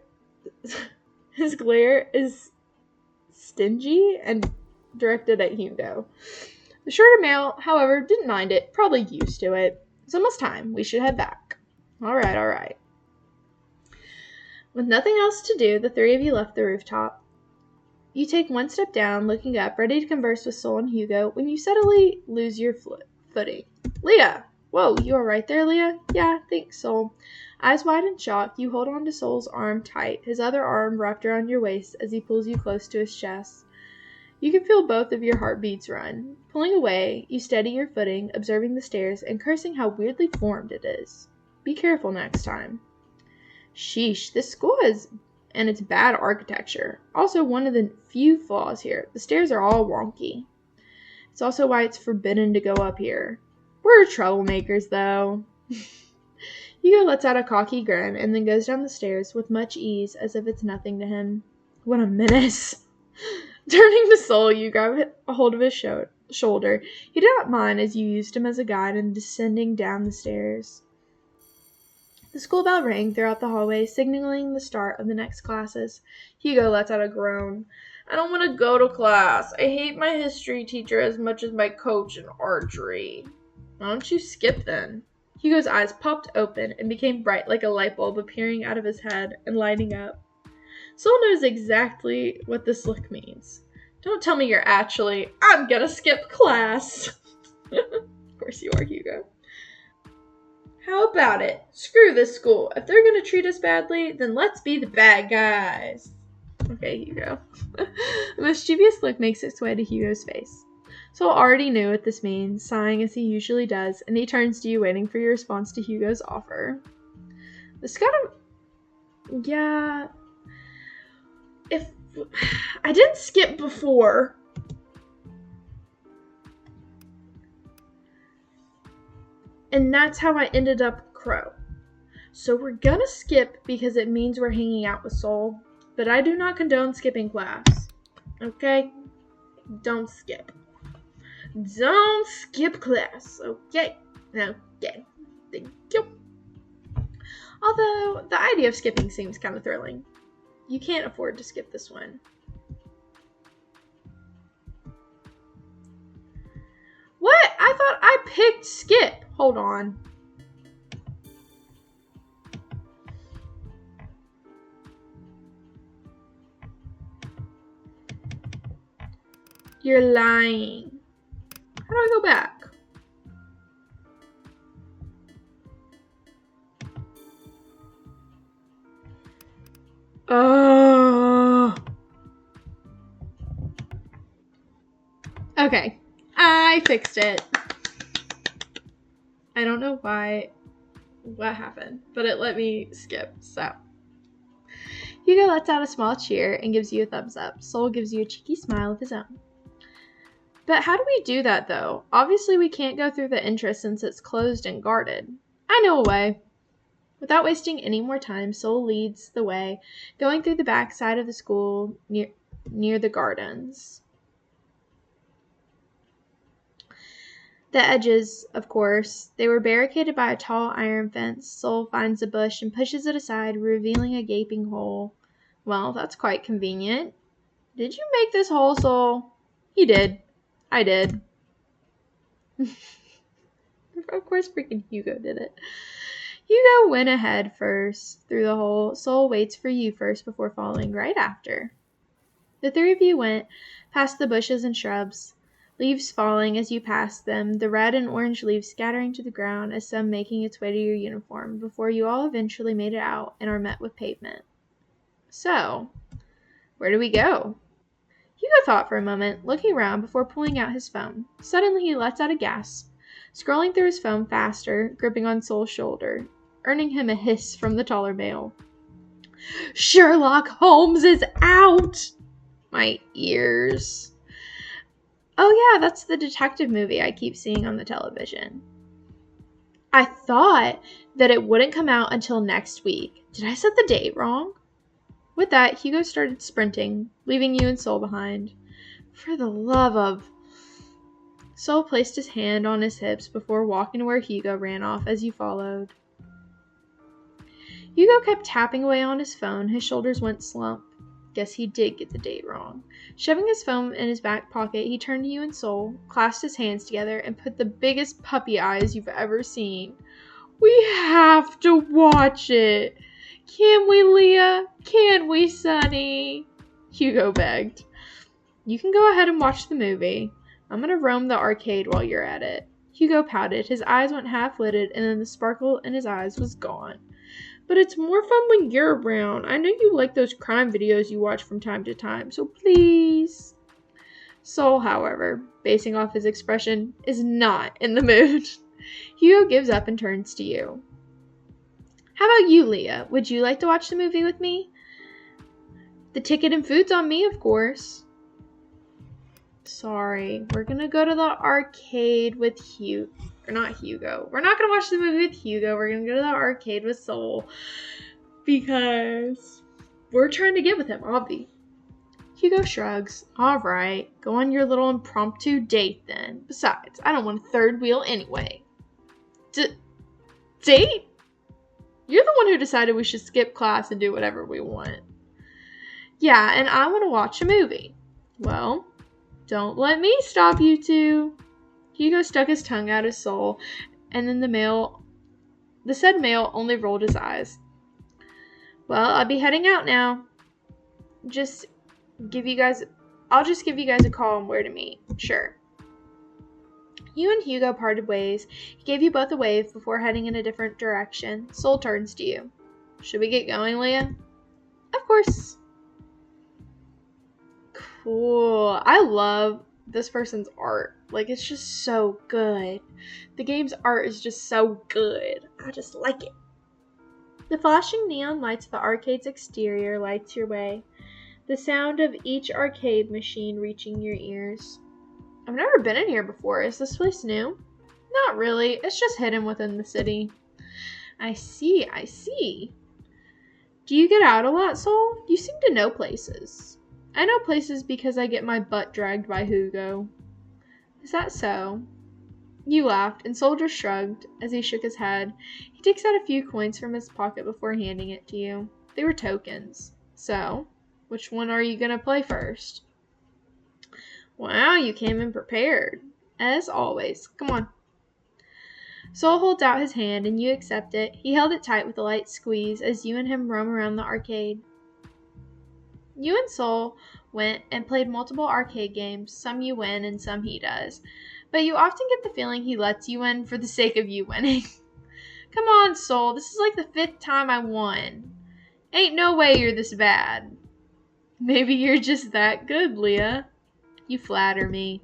Speaker 1: is stingy and directed at Hugo. The shorter male, however, didn't mind it, probably used to it. It's almost time. We should head back. All right. With nothing else to do, the three of you left the rooftop. You take one step down, looking up, ready to converse with Sol and Hugo, when you suddenly lose your footing. Leah! Whoa, you are right there, Leah? Yeah, thanks, Sol. Eyes wide in shock, you hold on to Sol's arm tight, his other arm wrapped around your waist as he pulls you close to his chest. You can feel both of your heartbeats run. Pulling away, you steady your footing, observing the stairs, and cursing how weirdly formed it is. Be careful next time. Sheesh, this school and its bad architecture. Also one of the few flaws here. The stairs are all wonky. It's also why it's forbidden to go up here. We're troublemakers, though. Hugo lets out a cocky grin and then goes down the stairs with much ease as if it's nothing to him. What a menace. Turning to Sol, you grab a hold of his shoulder. He did not mind as you used him as a guide in descending down the stairs. The school bell rang throughout the hallway, signaling the start of the next classes. Hugo lets out a groan. I don't want to go to class. I hate my history teacher as much as my coach in archery. Why don't you skip then? Hugo's eyes popped open and became bright like a light bulb appearing out of his head and lighting up. Sol knows exactly what this look means. Don't tell me you're actually, I'm gonna skip class. Of course you are, Hugo. How about it? Screw this school. If they're gonna treat us badly, then let's be the bad guys. Okay, Hugo. A mischievous look makes its way to Hugo's face. Sol already knew what this means, sighing as he usually does, and he turns to you waiting for your response to Hugo's offer. This gotta... Yeah... If... I didn't skip before. And that's how I ended up Crow. So we're gonna skip because it means we're hanging out with Sol, but I do not condone skipping class. Okay? Don't skip. Don't skip class. Okay? Okay. Thank you. Although, the idea of skipping seems kind of thrilling. You can't afford to skip this one. What? I thought I picked skip. Hold on. You're lying. How do I go back? Okay. I fixed it. I don't know what happened, but it let me skip, so. Hugo lets out a small cheer and gives you a thumbs up. Sol gives you a cheeky smile of his own. But how do we do that, though? Obviously, we can't go through the entrance since it's closed and guarded. I know a way. Without wasting any more time, Sol leads the way, going through the back side of the school near the gardens. The edges, of course, they were barricaded by a tall iron fence. Sol finds a bush and pushes it aside, revealing a gaping hole. Well, that's quite convenient. Did you make this hole, Sol? He did. I did. Of course freaking Hugo did it. Hugo went ahead first through the hole. Sol waits for you first before following right after. The three of you went past the bushes and shrubs, leaves falling as you passed them, the red and orange leaves scattering to the ground as some making its way to your uniform, before you all eventually made it out and are met with pavement. So, where do we go? Hugo thought for a moment, looking around before pulling out his phone. Suddenly he lets out a gasp, scrolling through his phone faster, gripping on Sol's shoulder, earning him a hiss from the taller male. Sherlock Holmes is out! My ears. Oh yeah, that's the detective movie I keep seeing on the television. I thought that it wouldn't come out until next week. Did I set the date wrong? With that, Hugo started sprinting, leaving you and Sol behind. For the love of... Sol placed his hand on his hips before walking to where Hugo ran off as you followed. Hugo kept tapping away on his phone. His shoulders went slump. Guess he did get the date wrong. Shoving his phone in his back pocket, he turned to you and Sol, clasped his hands together, and put the biggest puppy eyes you've ever seen. We have to watch it. Can we, Leah? Can we, Sonny? Hugo begged. You can go ahead and watch the movie. I'm going to roam the arcade while you're at it. Hugo pouted. His eyes went half-lidded, and then the sparkle in his eyes was gone. But it's more fun when you're around. I know you like those crime videos you watch from time to time, so please. Sol, however, basing off his expression, is not in the mood. Hugo gives up and turns to you. How about you, Leah? Would you like to watch the movie with me? The ticket and food's on me, of course. Sorry, we're gonna go to the arcade with Hugo. Or not Hugo. We're not gonna watch the movie with Hugo. We're gonna go to the arcade with Sol. Because we're trying to get with him, obvi. Hugo shrugs. Alright, go on your little impromptu date then. Besides, I don't want a third wheel anyway. Date? You're the one who decided we should skip class and do whatever we want. Yeah, and I want to watch a movie. Well, don't let me stop you two. Hugo stuck his tongue out his Sol, and then the said male only rolled his eyes. Well, I'll be heading out now. I'll just give you guys a call on where to meet. Sure. You and Hugo parted ways. He gave you both a wave before heading in a different direction. Sol turns to you. Should we get going, Leah? Of course. Cool. I love this person's art. Like, it's just so good. The game's art is just so good. I just like it. The flashing neon lights of the arcade's exterior lights your way. The sound of each arcade machine reaching your ears. I've never been in here before. Is this place new? Not really. It's just hidden within the city. I see. Do you get out a lot, Sol? You seem to know places. I know places because I get my butt dragged by Hugo. Is that so? You laughed, and Sol just shrugged as he shook his head. He takes out a few coins from his pocket before handing it to you. They were tokens. So, which one are you going to play first? Wow, you came in prepared. As always. Come on. Sol holds out his hand, and you accept it. He held it tight with a light squeeze as you and him roam around the arcade. You and Sol went and played multiple arcade games. Some you win and some he does. But you often get the feeling he lets you win for the sake of you winning. Come on, Sol. This is like the 5th time I won. Ain't no way you're this bad. Maybe you're just that good, Leah. You flatter me.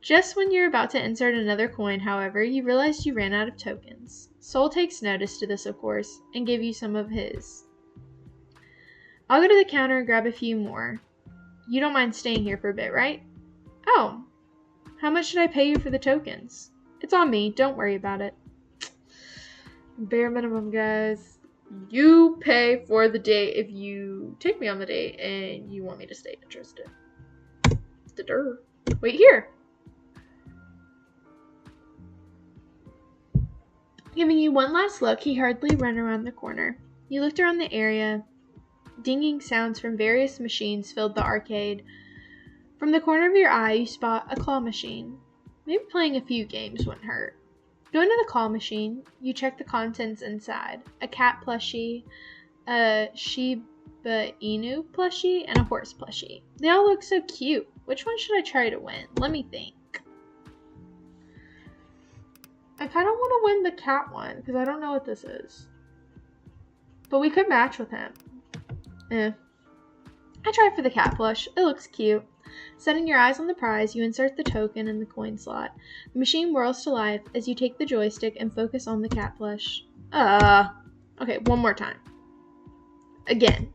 Speaker 1: Just when you're about to insert another coin, however, you realize you ran out of tokens. Sol takes notice to this, of course, and gave you some of his. I'll go to the counter and grab a few more. You don't mind staying here for a bit, right? Oh. How much should I pay you for the tokens? It's on me. Don't worry about it. Bare minimum, guys. You pay for the date if you take me on the date and you want me to stay interested. Wait here. Giving you one last look, he hurriedly ran around the corner. You looked around the area. Dinging sounds from various machines filled the arcade. From the corner of your eye, you spot a claw machine. Maybe playing a few games wouldn't hurt. Going to the claw machine, you check the contents inside. A cat plushie, a Shiba Inu plushie, and a horse plushie. They all look so cute. Which one should I try to win? Let me think. I kind of want to win the cat one, because I don't know what this is. But we could match with him. I try for the cat plush. It looks cute. Setting your eyes on the prize, you insert the token in the coin slot. The machine whirls to life as you take the joystick and focus on the cat plush. Okay, one more time. Again.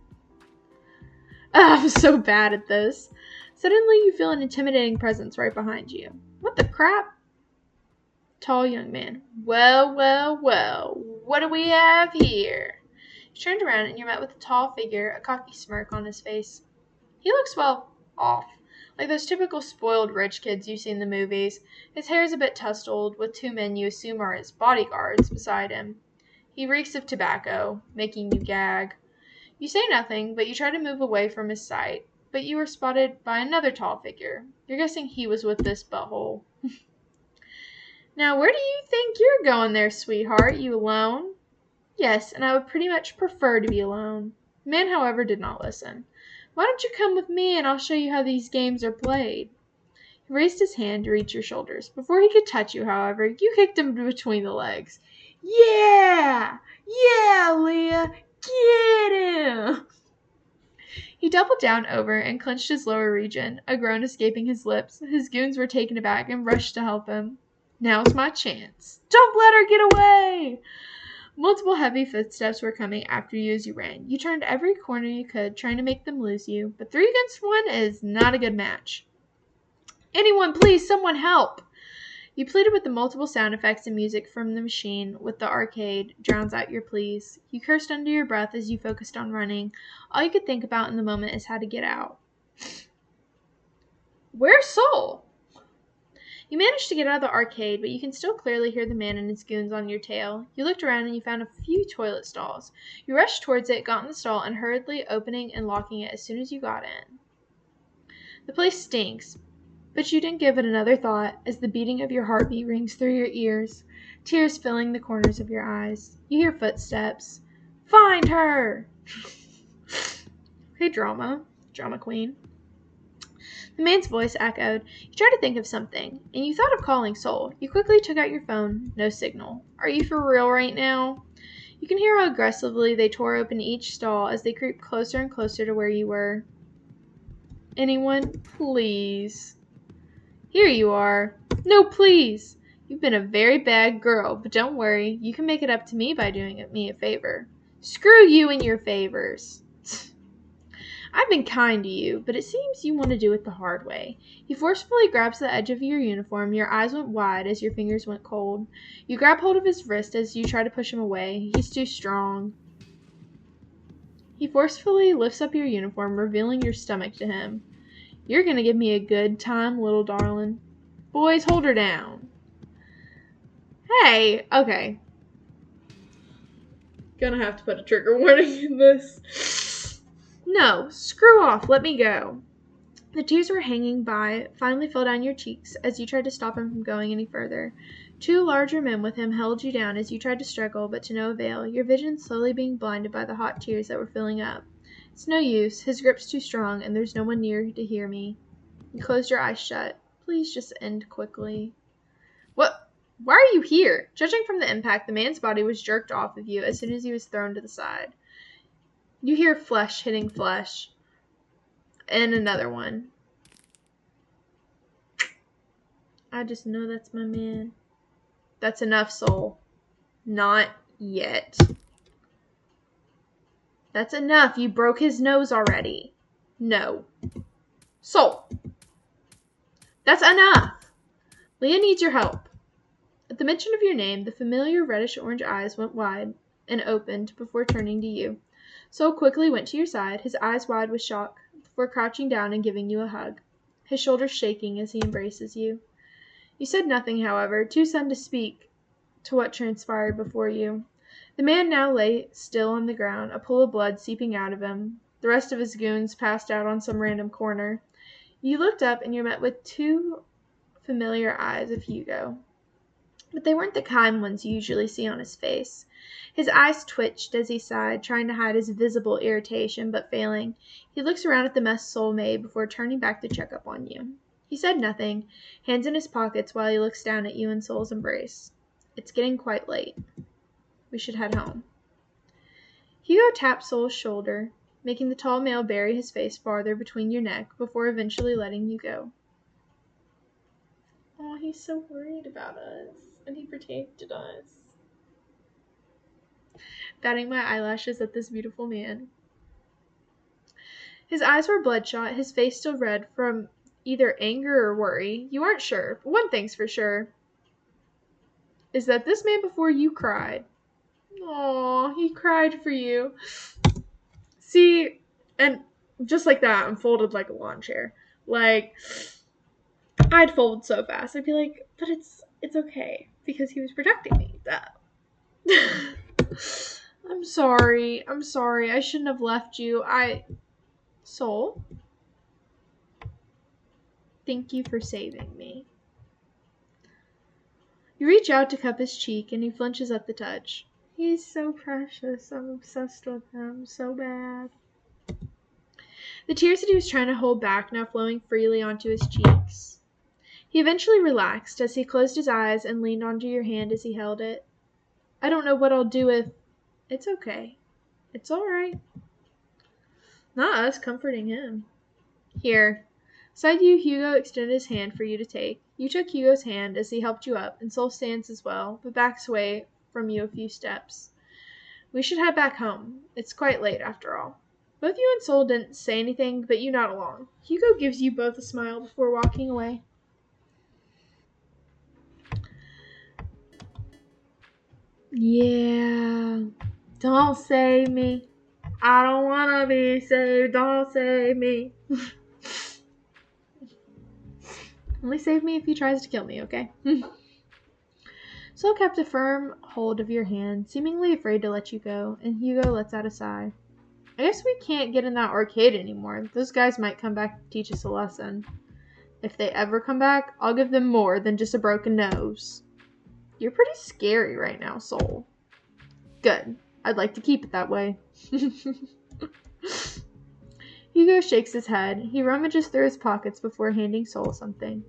Speaker 1: I'm so bad at this. Suddenly, you feel an intimidating presence right behind you. What the crap? Tall young man. Well, well, well. What do we have here? You turned around and you're met with a tall figure, a cocky smirk on his face. He looks well off, like those typical spoiled rich kids you see in the movies. His hair is a bit tousled, with two men you assume are his bodyguards beside him. He reeks of tobacco, making you gag. You say nothing, but you try to move away from his sight. But you are spotted by another tall figure. You're guessing he was with this butthole. Now, where do you think you're going there, sweetheart? You alone? Yes, and I would pretty much prefer to be alone. The man, however, did not listen. Why don't you come with me and I'll show you how these games are played? He raised his hand to reach your shoulders. Before he could touch you, however, you kicked him between the legs. Yeah! Yeah, Leah! Get him! He doubled down over and clenched his lower region, a groan escaping his lips. His goons were taken aback and rushed to help him. Now's my chance. Don't let her get away! Multiple heavy footsteps were coming after you as you ran. You turned every corner you could, trying to make them lose you, but 3 against 1 is not a good match. Anyone, please, someone help! You pleaded with the multiple sound effects and music from the machine with the arcade drowns out your pleas. You cursed under your breath as you focused on running. All you could think about in the moment is how to get out. Where's Soul? You managed to get out of the arcade, but you can still clearly hear the man and his goons on your tail. You looked around and you found a few toilet stalls. You rushed towards it, got in the stall, and hurriedly opening and locking it as soon as you got in. The place stinks, but you didn't give it another thought as the beating of your heartbeat rings through your ears, tears filling the corners of your eyes. You hear footsteps. Find her! Hey, drama queen. The man's voice echoed. You tried to think of something, and you thought of calling Soul. You quickly took out your phone. No signal. Are you for real right now? You can hear how aggressively they tore open each stall as they creeped closer and closer to where you were. Anyone? Please. Here you are. No, please. You've been a very bad girl, but don't worry. You can make it up to me by doing me a favor. Screw you and your favors. I've been kind to you, but it seems you want to do it the hard way. He forcefully grabs the edge of your uniform. Your eyes went wide as your fingers went cold. You grab hold of his wrist as you try to push him away. He's too strong. He forcefully lifts up your uniform, revealing your stomach to him. You're going to give me a good time, little darling. Boys, hold her down. Hey, okay. Gonna have to put a trigger warning in this. No, screw off, let me go. The tears were hanging by, finally fell down your cheeks as you tried to stop him from going any further. 2 larger men with him held you down as you tried to struggle, but to no avail, your vision slowly being blinded by the hot tears that were filling up. It's no use, his grip's too strong, and there's no one near to hear me. You closed your eyes shut. Please just end quickly. What? Why are you here? Judging from the impact, the man's body was jerked off of you as soon as he was thrown to the side. You hear flesh hitting flesh. And another one. I just know that's my man. That's enough, Soul. Not yet. That's enough. You broke his nose already. No. Soul. That's enough. Leah needs your help. At the mention of your name, the familiar reddish-orange eyes went wide and opened before turning to you. Soul quickly went to your side, his eyes wide with shock, before crouching down and giving you a hug, his shoulders shaking as he embraces you. You said nothing, however, too stunned to speak to what transpired before you. The man now lay still on the ground, a pool of blood seeping out of him. The rest of his goons passed out on some random corner. You looked up and you're met with two familiar eyes of Hugo. But they weren't the kind ones you usually see on his face. His eyes twitched as he sighed, trying to hide his visible irritation, but failing. He looks around at the mess Sol made before turning back to check up on you. He said nothing, hands in his pockets while he looks down at you in Sol's embrace. It's getting quite late. We should head home. Hugo tapped Sol's shoulder, making the tall male bury his face farther between your neck before eventually letting you go. Oh, he's so worried about us, and he protected us. Batting my eyelashes at this beautiful man. His eyes were bloodshot, his face still red from either anger or worry. You aren't sure, but one thing's for sure, is that this man before you cried. Aw, he cried for you. See, and just like that, I'm folded like a lawn chair. Like, I'd fold so fast. I'd be like, but it's okay, because he was protecting me. I'm sorry. I shouldn't have left you. Sol? Thank you for saving me. You reach out to cup his cheek, and he flinches at the touch. He's so precious. I'm obsessed with him so bad. The tears that he was trying to hold back now flowing freely onto his cheeks. He eventually relaxed as he closed his eyes and leaned onto your hand as he held it. I don't know what I'll do if... It's okay. It's all right. Not us comforting him. Here. Beside you, Hugo extended his hand for you to take. You took Hugo's hand as he helped you up, and Sol stands as well, but backs away from you a few steps. We should head back home. It's quite late, after all. Both you and Sol didn't say anything, but you nod along. Hugo gives you both a smile before walking away. Yeah. Don't save me. I don't want to be saved. Don't save me. Only save me if he tries to kill me, okay? Sol kept a firm hold of your hand, seemingly afraid to let you go, and Hugo lets out a sigh. I guess we can't get in that arcade anymore. Those guys might come back to teach us a lesson. If they ever come back, I'll give them more than just a broken nose. You're pretty scary right now, Sol. Good. I'd like to keep it that way. Hugo shakes his head. He rummages through his pockets before handing Sol something.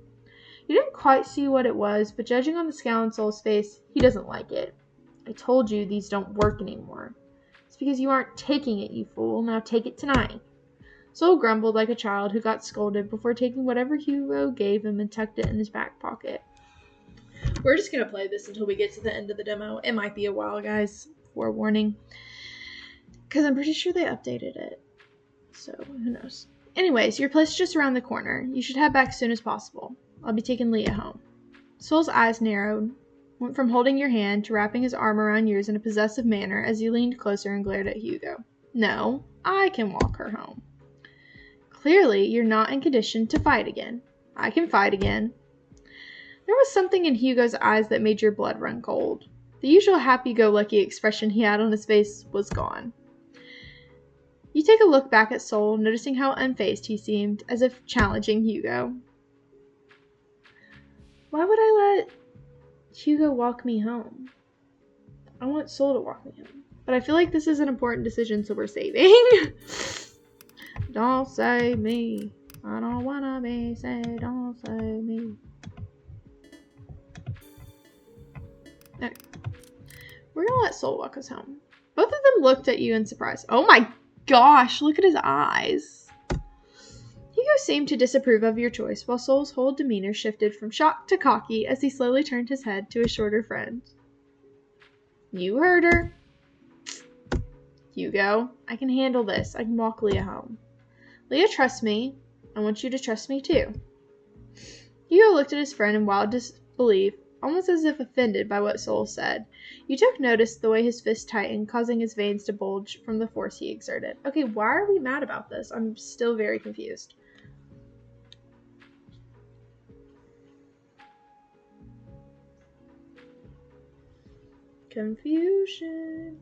Speaker 1: You didn't quite see what it was, but judging on the scowl on Sol's face, he doesn't like it. I told you these don't work anymore. It's because you aren't taking it, you fool. Now take it tonight. Sol grumbled like a child who got scolded before taking whatever Hugo gave him and tucked it in his back pocket. We're just going to play this until we get to the end of the demo. It might be a while, guys. Forewarning. Because I'm pretty sure they updated it. So, who knows. Anyways, your place is just around the corner. You should head back as soon as possible. I'll be taking Leah home. Sol's eyes narrowed, went from holding your hand to wrapping his arm around yours in a possessive manner as he leaned closer and glared at Hugo. No, I can walk her home. Clearly, you're not in condition to fight again. I can fight again. There was something in Hugo's eyes that made your blood run cold. The usual happy-go-lucky expression he had on his face was gone. You take a look back at Sol, noticing how unfazed he seemed, as if challenging Hugo. Why would I let Hugo walk me home? I want Sol to walk me home. But I feel like this is an important decision, so we're saving. Don't save me. I don't wanna be saved. Don't save me. Okay. We're gonna let Sol walk us home. Both of them looked at you in surprise. Oh my gosh, look at his eyes. Hugo seemed to disapprove of your choice, while Sol's whole demeanor shifted from shock to cocky as he slowly turned his head to his shorter friend. You heard her. Hugo, I can handle this. I can walk Leah home. Leah trusts me. I want you to trust me too. Hugo looked at his friend in wild disbelief, almost as if offended by what Sol said. You took notice the way his fist tightened, causing his veins to bulge from the force he exerted. Okay, why are we mad about this? I'm still very confused. Confusion.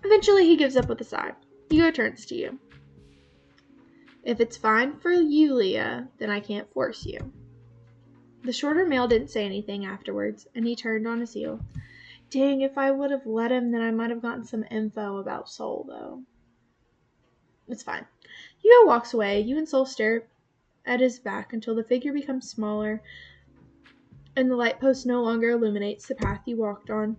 Speaker 1: Eventually, he gives up with a sigh. Hugo turns to you. If it's fine for you, Leah, then I can't force you. The shorter male didn't say anything afterwards, and he turned on his heel. Dang, if I would have let him, then I might have gotten some info about Soul, though. It's fine. Hugo walks away. You and Soul stare at his back until the figure becomes smaller, and the light post no longer illuminates the path you walked on.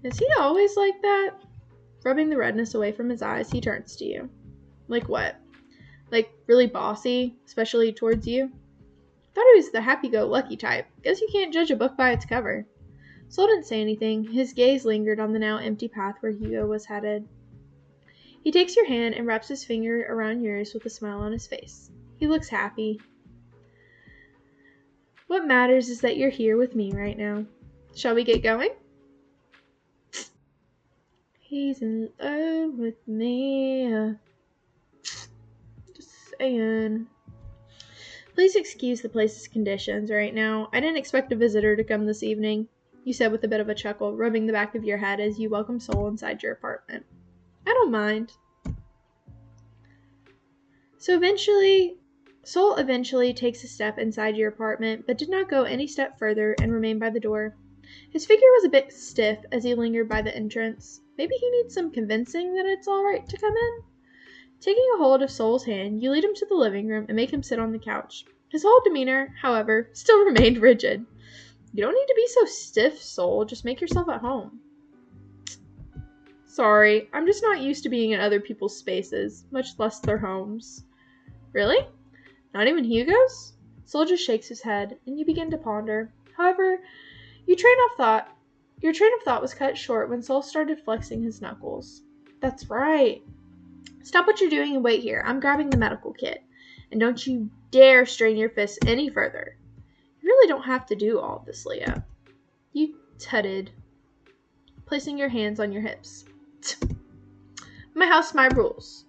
Speaker 1: Is he always like that? Rubbing the redness away from his eyes, he turns to you. Like what? Like really bossy, especially towards you? Thought he was the happy-go-lucky type. Guess you can't judge a book by its cover. Soul didn't say anything. His gaze lingered on the now empty path where Hugo was headed. He takes your hand and wraps his finger around yours with a smile on his face. He looks happy. What matters is that you're here with me right now. Shall we get going? He's in love with me. Just saying. Please excuse the place's conditions right now. I didn't expect a visitor to come this evening, you said with a bit of a chuckle, rubbing the back of your head as you welcome Soul inside your apartment. I don't mind. Soul eventually takes a step inside your apartment, but did not go any step further and remained by the door. His figure was a bit stiff as he lingered by the entrance. Maybe he needs some convincing that it's alright to come in? Taking a hold of Soul's hand, you lead him to the living room and make him sit on the couch. His whole demeanor, however, still remained rigid. You don't need to be so stiff, Soul. Just make yourself at home. Sorry, I'm just not used to being in other people's spaces, much less their homes. Really? Not even Hugo's? Soul just shakes his head, and you begin to ponder. However, your train of thought was cut short when Soul started flexing his knuckles. That's right. Stop what you're doing and wait here. I'm grabbing the medical kit. And don't you dare strain your fists any further. You really don't have to do all of this, Leah. You tutted, placing your hands on your hips. My house, my rules.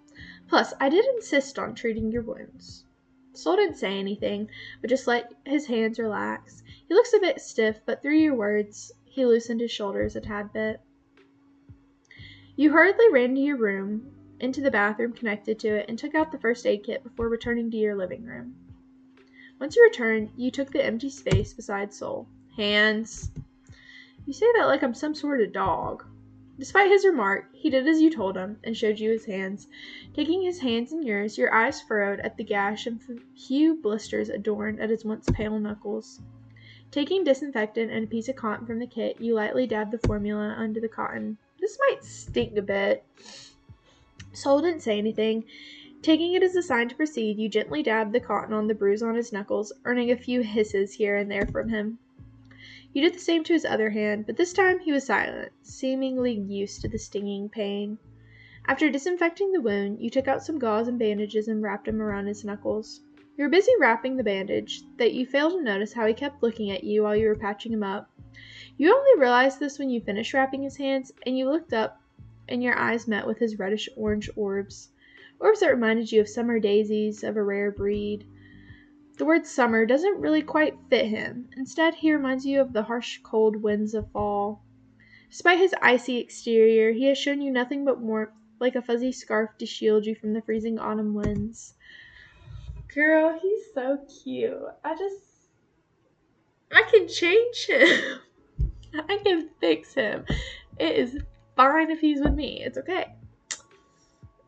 Speaker 1: Plus, I did insist on treating your wounds. Soul didn't say anything, but just let his hands relax. He looks a bit stiff, but through your words, he loosened his shoulders a tad bit. You hurriedly ran to your room, into the bathroom connected to it, and took out the first aid kit before returning to your living room. Once you returned, you took the empty space beside Soul. Hands. You say that like I'm some sort of dog. Despite his remark, he did as you told him and showed you his hands. Taking his hands in yours, your eyes furrowed at the gash and few blisters adorned at his once pale knuckles. Taking disinfectant and a piece of cotton from the kit, you lightly dabbed the formula under the cotton. This might stink a bit. Soul didn't say anything. Taking it as a sign to proceed, you gently dabbed the cotton on the bruise on his knuckles, earning a few hisses here and there from him. You did the same to his other hand, but this time he was silent, seemingly used to the stinging pain. After disinfecting the wound, you took out some gauze and bandages and wrapped them around his knuckles. You were busy wrapping the bandage that you failed to notice how he kept looking at you while you were patching him up. You only realized this when you finished wrapping his hands, and you looked up, and your eyes met with his reddish-orange orbs. Orbs that reminded you of summer daisies of a rare breed. The word summer doesn't really quite fit him. Instead, he reminds you of the harsh, cold winds of fall. Despite his icy exterior, he has shown you nothing but warmth, like a fuzzy scarf to shield you from the freezing autumn winds. Girl, he's so cute. I can change him. I can fix him. It is fine if he's with me. It's okay.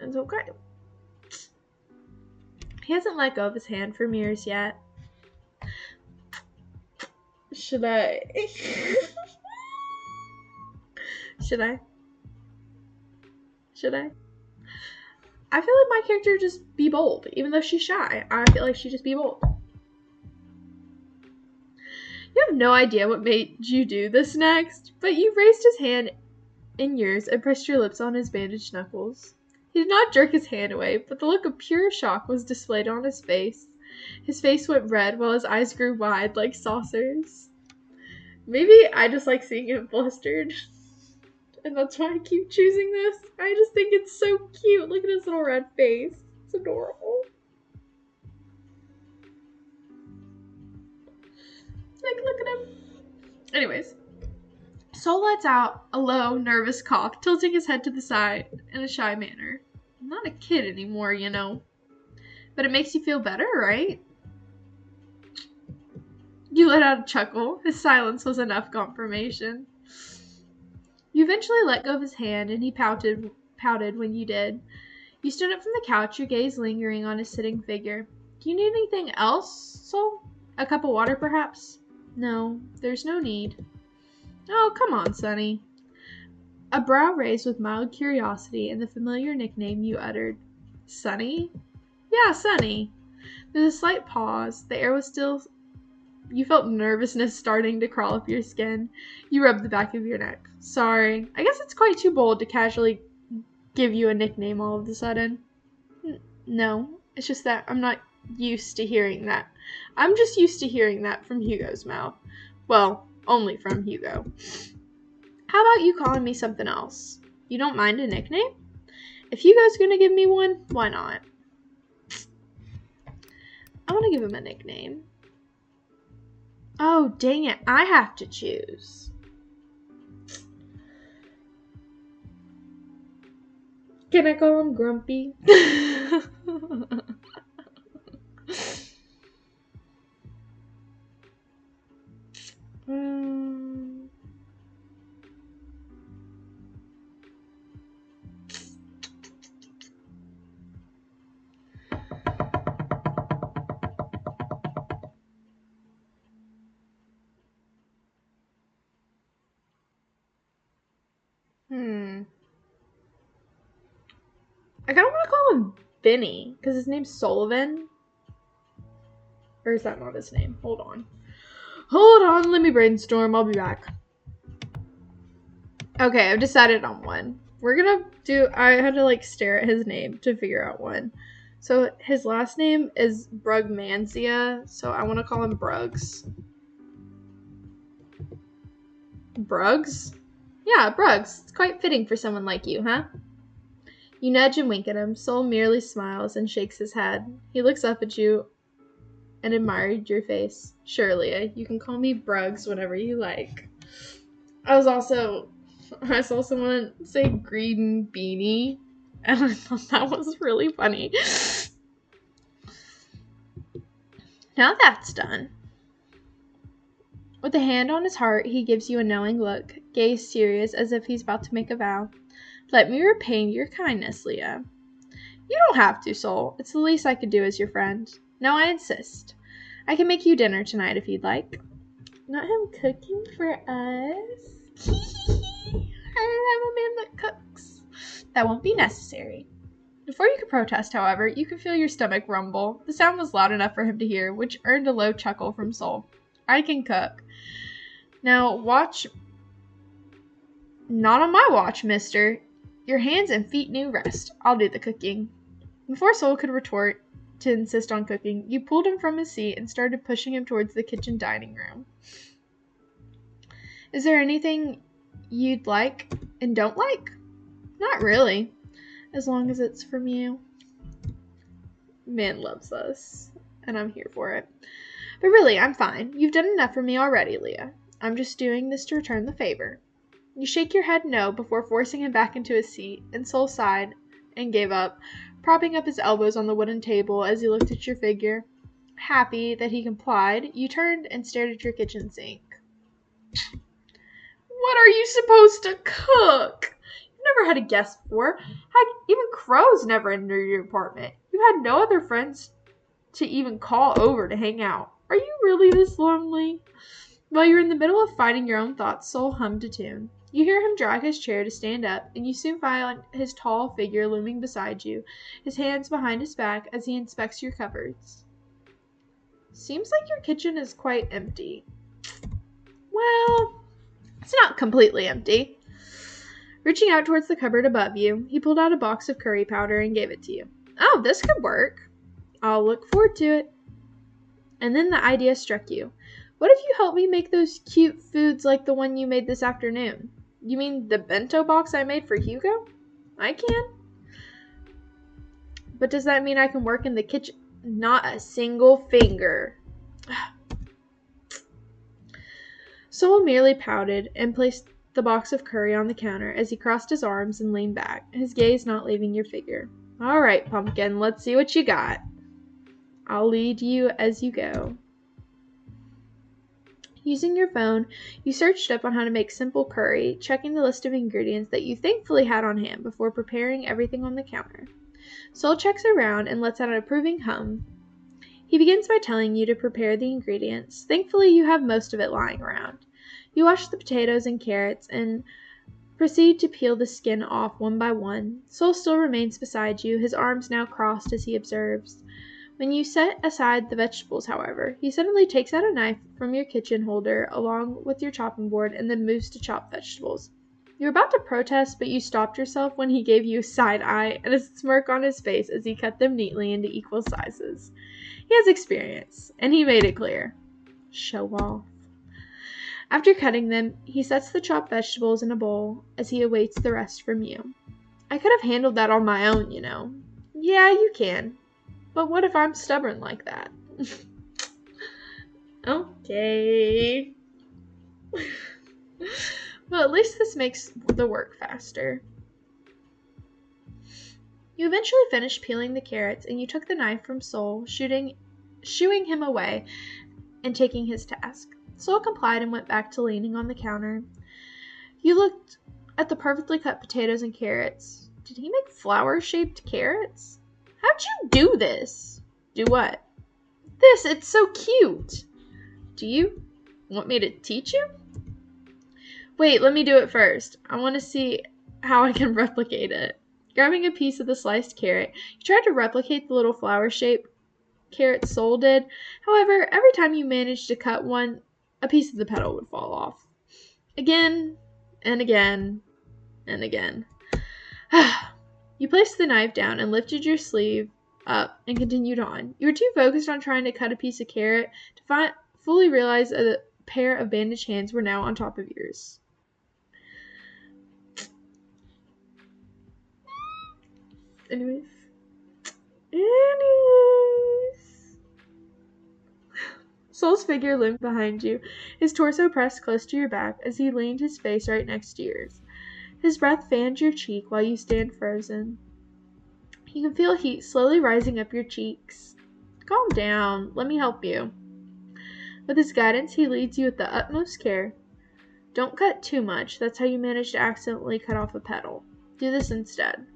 Speaker 1: It's okay. He hasn't let go of his hand for years yet. Should I? Should I? I feel like my character just be bold. Even though she's shy, I feel like she just be bold. You have no idea what made you do this next, but you raised his hand in yours and pressed your lips on his bandaged knuckles. He did not jerk his hand away, but the look of pure shock was displayed on his face. His face went red while his eyes grew wide like saucers. Maybe I just like seeing him flustered. And that's why I keep choosing this. I just think it's so cute. Look at his little red face. It's adorable. Like, look at him. Anyways. Sol lets out a low, nervous cough, tilting his head to the side in a shy manner. I'm not a kid anymore, you know. But it makes you feel better, right? You let out a chuckle. His silence was enough confirmation. You eventually let go of his hand, and he pouted when you did. You stood up from the couch, your gaze lingering on his sitting figure. Do you need anything else, Sol? A cup of water, perhaps? No, there's no need. Oh, come on, Sonny. A brow raised with mild curiosity and the familiar nickname you uttered. Sonny? Yeah, Sonny. There was a slight pause. The air was still. You felt nervousness starting to crawl up your skin. You rubbed the back of your neck. Sorry. I guess it's quite too bold to casually give you a nickname all of a sudden. No, it's just that I'm not used to hearing that. I'm just used to hearing that from Hugo's mouth. Well, only from Hugo. How about you calling me something else? You don't mind a nickname? If Hugo's gonna give me one, why not? I want to give him a nickname. Oh, dang it. I have to choose. Can I call him Grumpy? I kind of want to call him Benny, because his name's Sullivan. Or is that not his name? Hold on, let me brainstorm. I'll be back. Okay, I've decided on one. I had to stare at his name to figure out one. So his last name is Brugmansia, so I want to call him Brugs. Brugs? Yeah, Brugs. It's quite fitting for someone like you, huh? You nudge and wink at him. Sol merely smiles and shakes his head. He looks up at you and admired your face. Sure, Leah, you can call me Brugs whenever you like. I saw someone say green beanie, and I thought that was really funny. Now that's done. With a hand on his heart, he gives you a knowing look, gaze serious as if he's about to make a vow. Let me repay your kindness, Leah. You don't have to, Sol. It's the least I could do as your friend. No, I insist. I can make you dinner tonight if you'd like. Not him cooking for us. I have a man that cooks. That won't be necessary. Before you could protest, however, you could feel your stomach rumble. The sound was loud enough for him to hear, which earned a low chuckle from Sol. I can cook. Now, watch. Not on my watch, mister. Your hands and feet need rest. I'll do the cooking. Before Sol could retort to insist on cooking, you pulled him from his seat and started pushing him towards the kitchen dining room. Is there anything you'd like and don't like? Not really, as long as it's from you. Man loves us, and I'm here for it. But really, I'm fine. You've done enough for me already, Leah. I'm just doing this to return the favor. You shake your head no before forcing him back into his seat, and Sol sighed and gave up, propping up his elbows on the wooden table as he looked at your figure. Happy that he complied, you turned and stared at your kitchen sink. What are you supposed to cook? You've never had a guest before. Heck, even crows never enter your apartment. You had no other friends to even call over to hang out. Are you really this lonely? While you're in the middle of finding your own thoughts, Sol hummed a tune. You hear him drag his chair to stand up, and you soon find his tall figure looming beside you, his hands behind his back as he inspects your cupboards. Seems like your kitchen is quite empty. Well, it's not completely empty. Reaching out towards the cupboard above you, he pulled out a box of curry powder and gave it to you. Oh, this could work. I'll look forward to it. And then the idea struck you. What if you help me make those cute foods like the one you made this afternoon? You mean the bento box I made for Hugo? I can. But does that mean I can work in the kitchen? Not a single finger. Sol merely pouted and placed the box of curry on the counter as he crossed his arms and leaned back, his gaze not leaving your figure. All right, Pumpkin, let's see what you got. I'll lead you as you go. Using your phone, you searched up on how to make simple curry, checking the list of ingredients that you thankfully had on hand before preparing everything on the counter. Sol checks around and lets out an approving hum. He begins by telling you to prepare the ingredients. Thankfully, you have most of it lying around. You wash the potatoes and carrots and proceed to peel the skin off one by one. Sol still remains beside you, his arms now crossed as he observes. When you set aside the vegetables, however, he suddenly takes out a knife from your kitchen holder along with your chopping board and then moves to chop vegetables. You're about to protest, but you stopped yourself when he gave you a side eye and a smirk on his face as he cut them neatly into equal sizes. He has experience, and he made it clear. Show off. After cutting them, he sets the chopped vegetables in a bowl as he awaits the rest from you. I could have handled that on my own, you know. Yeah, you can. But what if I'm stubborn like that? Okay. Well, at least this makes the work faster. You eventually finished peeling the carrots, and you took the knife from Sol, shooing him away and taking his task. Sol complied and went back to leaning on the counter. You looked at the perfectly cut potatoes and carrots. Did he make flower-shaped carrots? How'd you do this? Do what? This, it's so cute. Do you want me to teach you? Wait, let me do it first. I want to see how I can replicate it. Grabbing a piece of the sliced carrot, you tried to replicate the little flower-shaped carrot Sol did. However, every time you managed to cut one, a piece of the petal would fall off. Again, and again, and again. You placed the knife down and lifted your sleeve up and continued on. You were too focused on trying to cut a piece of carrot to fully realize a pair of bandaged hands were now on top of yours. Anyways. Sol's figure loomed behind you, his torso pressed close to your back as he leaned his face right next to yours. His breath fanned your cheek while you stand frozen. You can feel heat slowly rising up your cheeks. Calm down. Let me help you. With his guidance, he leads you with the utmost care. Don't cut too much. That's how you managed to accidentally cut off a petal. Do this instead.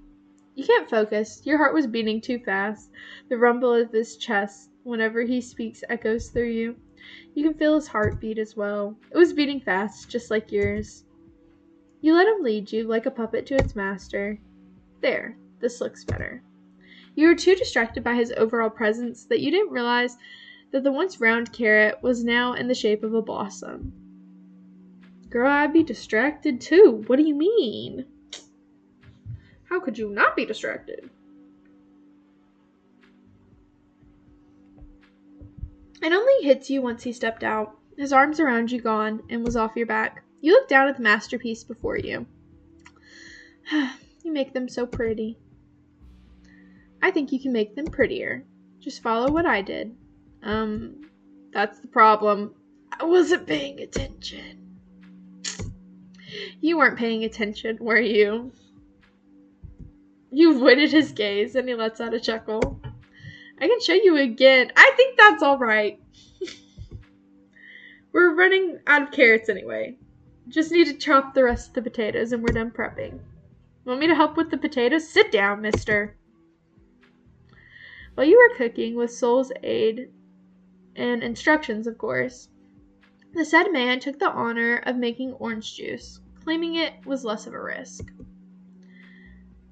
Speaker 1: You can't focus. Your heart was beating too fast. The rumble of his chest whenever he speaks echoes through you. You can feel his heartbeat as well. It was beating fast, just like yours. You let him lead you like a puppet to its master. There, this looks better. You were too distracted by his overall presence that you didn't realize that the once round carrot was now in the shape of a blossom. Girl, I'd be distracted too. What do you mean? How could you not be distracted? It only hits you once he stepped out, his arms around you gone, and was off your back. You look down at the masterpiece before you. You make them so pretty. I think you can make them prettier. Just follow what I did. That's the problem. I wasn't paying attention. You weren't paying attention, were you? You avoided his gaze, and he lets out a chuckle. I can show you again. I think that's alright. We're running out of carrots anyway. Just need to chop the rest of the potatoes, and we're done prepping. Want me to help with the potatoes? Sit down, mister. While you were cooking, with Sol's aid and instructions, of course, the said man took the honor of making orange juice, claiming it was less of a risk.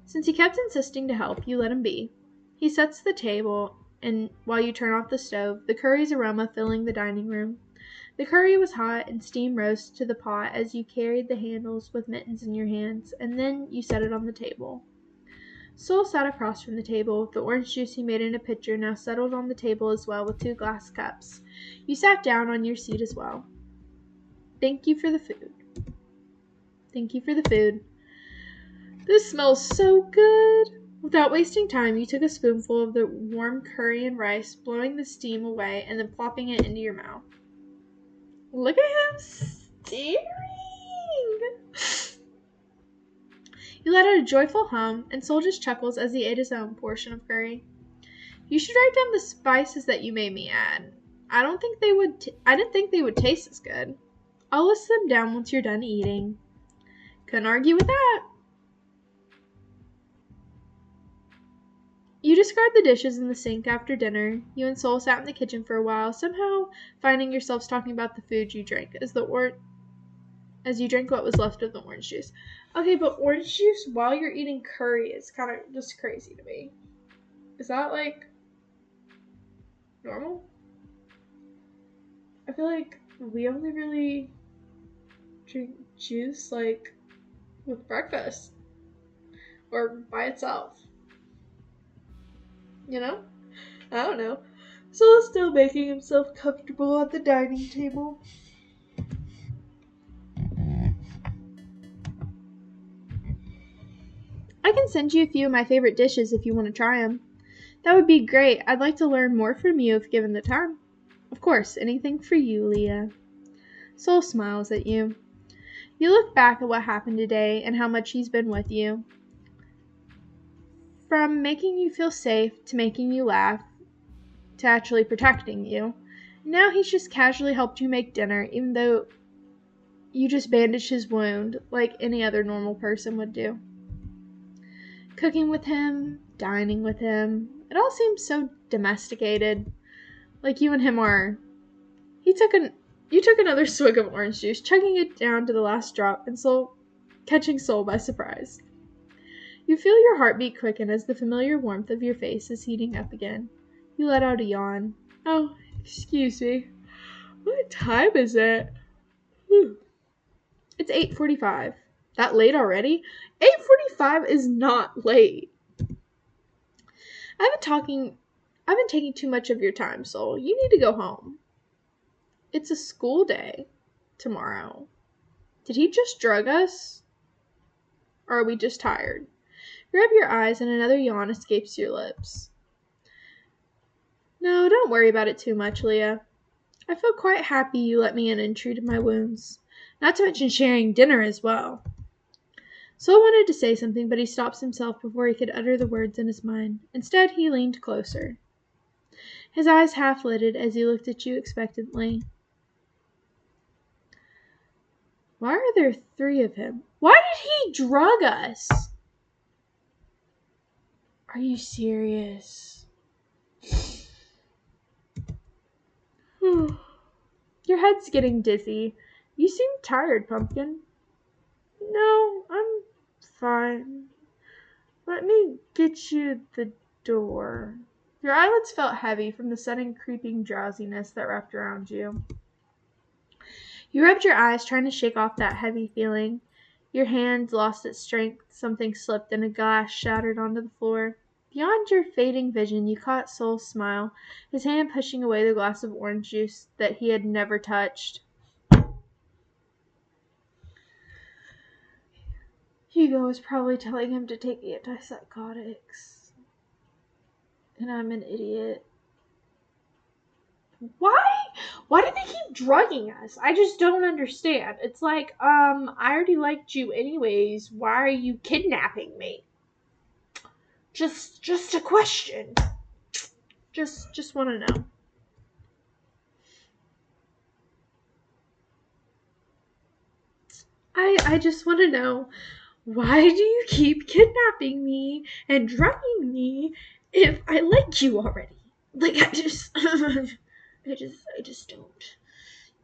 Speaker 1: Since he kept insisting to help, you let him be. He sets the table, and while you turn off the stove, the curry's aroma filling the dining room. The curry was hot, and steam rose to the pot as you carried the handles with mittens in your hands, and then you set it on the table. Sol sat across from the table, with the orange juice he made in a pitcher now settled on the table as well with 2 glass cups. You sat down on your seat as well. Thank you for the food. Thank you for the food. This smells so good. Without wasting time, you took a spoonful of the warm curry and rice, blowing the steam away and then plopping it into your mouth. Look at him staring. You let out a joyful hum, and Sol just chuckles as he ate his own portion of curry. You should write down the spices that you made me add. I didn't think they would taste as good. I'll list them down once you're done eating. Couldn't argue with that. You discard the dishes in the sink after dinner. You and Sol sat in the kitchen for a while, somehow finding yourselves talking about the food you drank as you drank what was left of the orange juice. Okay, but orange juice while you're eating curry is kind of just crazy to me. Is that, like, normal? I feel like we only really drink juice, like, with breakfast. Or by itself. You know? I don't know. Sol is still making himself comfortable at the dining table. I can send you a few of my favorite dishes if you want to try them. That would be great. I'd like to learn more from you if given the time. Of course, anything for you, Leah. Sol smiles at you. You look back at what happened today and how much he's been with you. From making you feel safe to making you laugh to actually protecting you. Now he's just casually helped you make dinner, even though you just bandaged his wound like any other normal person would do. Cooking with him, dining with him, it all seems so domesticated, like you and him are. You took another swig of orange juice, chugging it down to the last drop and catching Sol by surprise. You feel your heartbeat quicken as the familiar warmth of your face is heating up again. You let out a yawn. Oh, excuse me. What time is it? It's 8:45. That late already? 8:45 is not late. I've been taking too much of your time, Sol. You need to go home. It's a school day tomorrow. Did he just drug us? Or are we just tired? You rub your eyes and another yawn escapes your lips. No, don't worry about it too much, Leah. I feel quite happy you let me in and treated my wounds. Not to mention sharing dinner as well. Sol wanted to say something, but he stops himself before he could utter the words in his mind. Instead, he leaned closer. His eyes half-lidded as he looked at you expectantly. Why are there 3 of him? Why did he drug us? Are you serious? Your head's getting dizzy. You seem tired, Pumpkin. No, I'm fine. Let me get you the door. Your eyelids felt heavy from the sudden creeping drowsiness that wrapped around you. You rubbed your eyes, trying to shake off that heavy feeling. Your hand lost its strength. Something slipped and a glass shattered onto the floor. Beyond your fading vision, you caught Sol's smile, his hand pushing away the glass of orange juice that he had never touched. Hugo was probably telling him to take antipsychotics. And I'm an idiot. Why? Why do they keep drugging us? I just don't understand. It's like, I already liked you anyways. Why are you kidnapping me? Just a question. Just want to know. I just want to know, why do you keep kidnapping me and drugging me if I like you already? Like, I just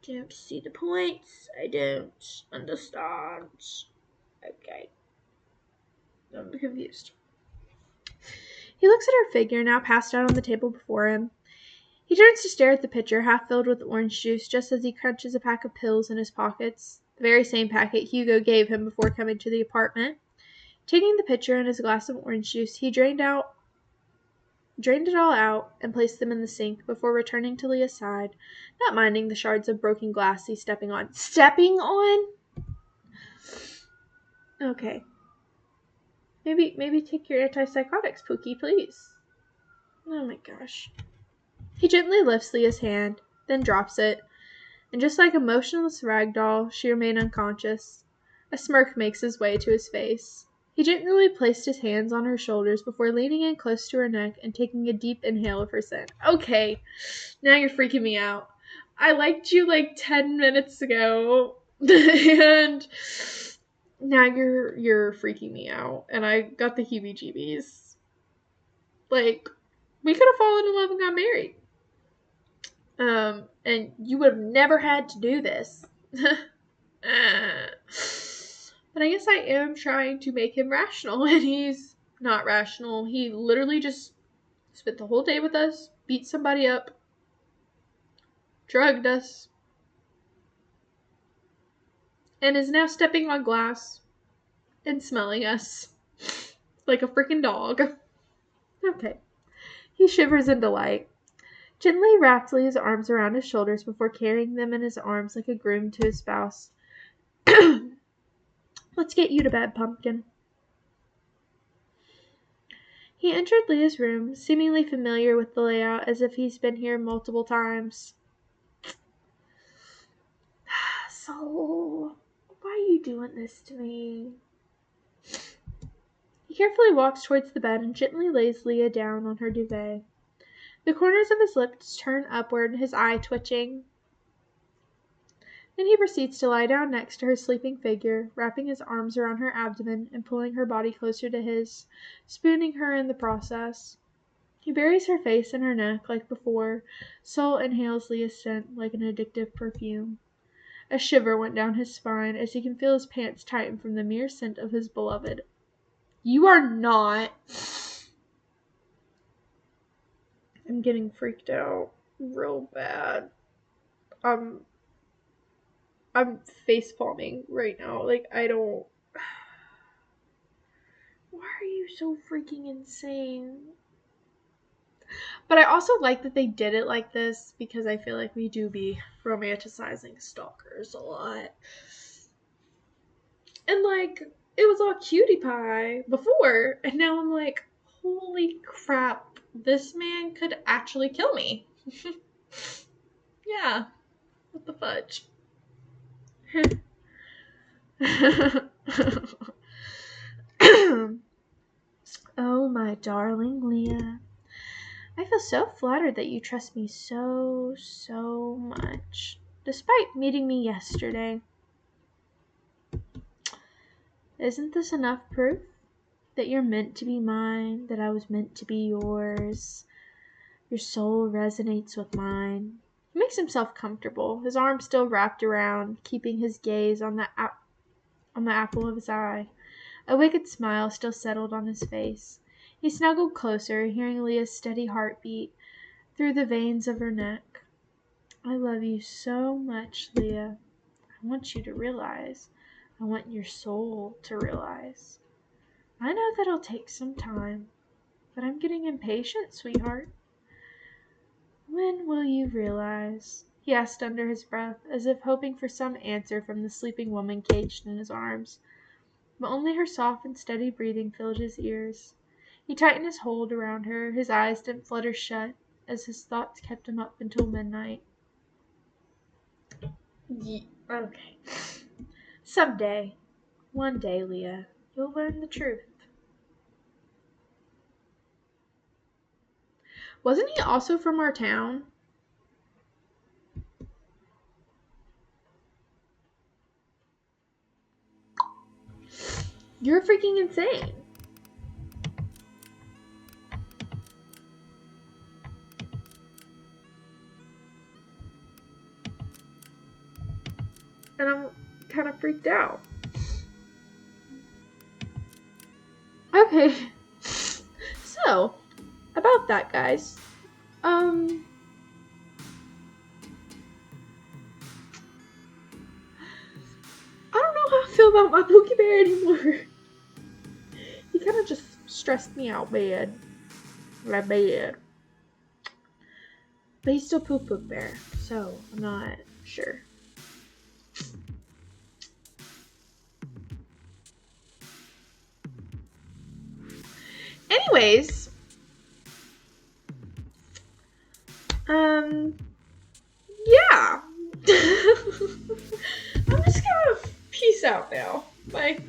Speaker 1: don't see the points. I don't understand. Okay. I'm confused. He looks at her figure, now passed out on the table before him. He turns to stare at the pitcher, half filled with orange juice, just as he crunches a pack of pills in his pockets, the very same packet Hugo gave him before coming to the apartment. Taking the pitcher and his glass of orange juice, he drained it all out and placed them in the sink before returning to Leah's side, not minding the shards of broken glass he's stepping on. Stepping on? Okay. Maybe take your antipsychotics, Pookie, please. Oh my gosh. He gently lifts Leah's hand, then drops it, and just like a motionless rag doll, she remained unconscious. A smirk makes his way to his face. He gently placed his hands on her shoulders before leaning in close to her neck and taking a deep inhale of her scent. Okay, now you're freaking me out. I liked you like 10 minutes ago, and now you're freaking me out, and I got the heebie-jeebies. Like, we could have fallen in love and got married. And you would have never had to do this. But I guess I am trying to make him rational, and he's not rational. He literally just spent the whole day with us, beat somebody up, drugged us, and is now stepping on glass and smelling us like a freaking dog. Okay. He shivers in delight. Gently wrapped Leah's arms around his shoulders before carrying them in his arms like a groom to his spouse. Let's get you to bed, Pumpkin. He entered Leah's room, seemingly familiar with the layout, as if he's been here multiple times. So, why are you doing this to me? He carefully walks towards the bed and gently lays Leah down on her duvet. The corners of his lips turn upward, his eye twitching. Then he proceeds to lie down next to her sleeping figure, wrapping his arms around her abdomen and pulling her body closer to his, spooning her in the process. He buries her face in her neck like before. Sol inhales Leah's scent like an addictive perfume. A shiver went down his spine as he can feel his pants tighten from the mere scent of his beloved. You are not. I'm getting freaked out real bad. I'm face palming right now. Like, I don't. Why are you so freaking insane? But I also like that they did it like this because I feel like we do be romanticizing stalkers a lot. And like, it was all cutie pie before, and now I'm like, holy crap, this man could actually kill me. Yeah. What the fudge? Oh, my darling Leah. I feel so flattered that you trust me so much, despite meeting me yesterday. Isn't this enough proof that you're meant to be mine, that I was meant to be yours? Your soul resonates with mine. He makes himself comfortable, his arm still wrapped around, keeping his gaze on the apple of his eye. A wicked smile still settled on his face. He snuggled closer, hearing Leah's steady heartbeat through the veins of her neck. I love you so much, Leah. I want you to realize. I want your soul to realize. I know that'll take some time, but I'm getting impatient, sweetheart. When will you realize? He asked under his breath, as if hoping for some answer from the sleeping woman caged in his arms. But only her soft and steady breathing filled his ears. He tightened his hold around her. His eyes didn't flutter shut, as his thoughts kept him up until midnight. Okay. Someday, one day, Leah, you'll learn the truth. Wasn't he also from our town? You're freaking insane. And I'm kind of freaked out. Okay. So, about that, guys. I don't know how I feel about my Pookie Bear anymore. He kind of just stressed me out bad. Like bad. But he's still Pook Bear, so I'm not sure. Anyways, yeah. I'm just gonna peace out now. Bye.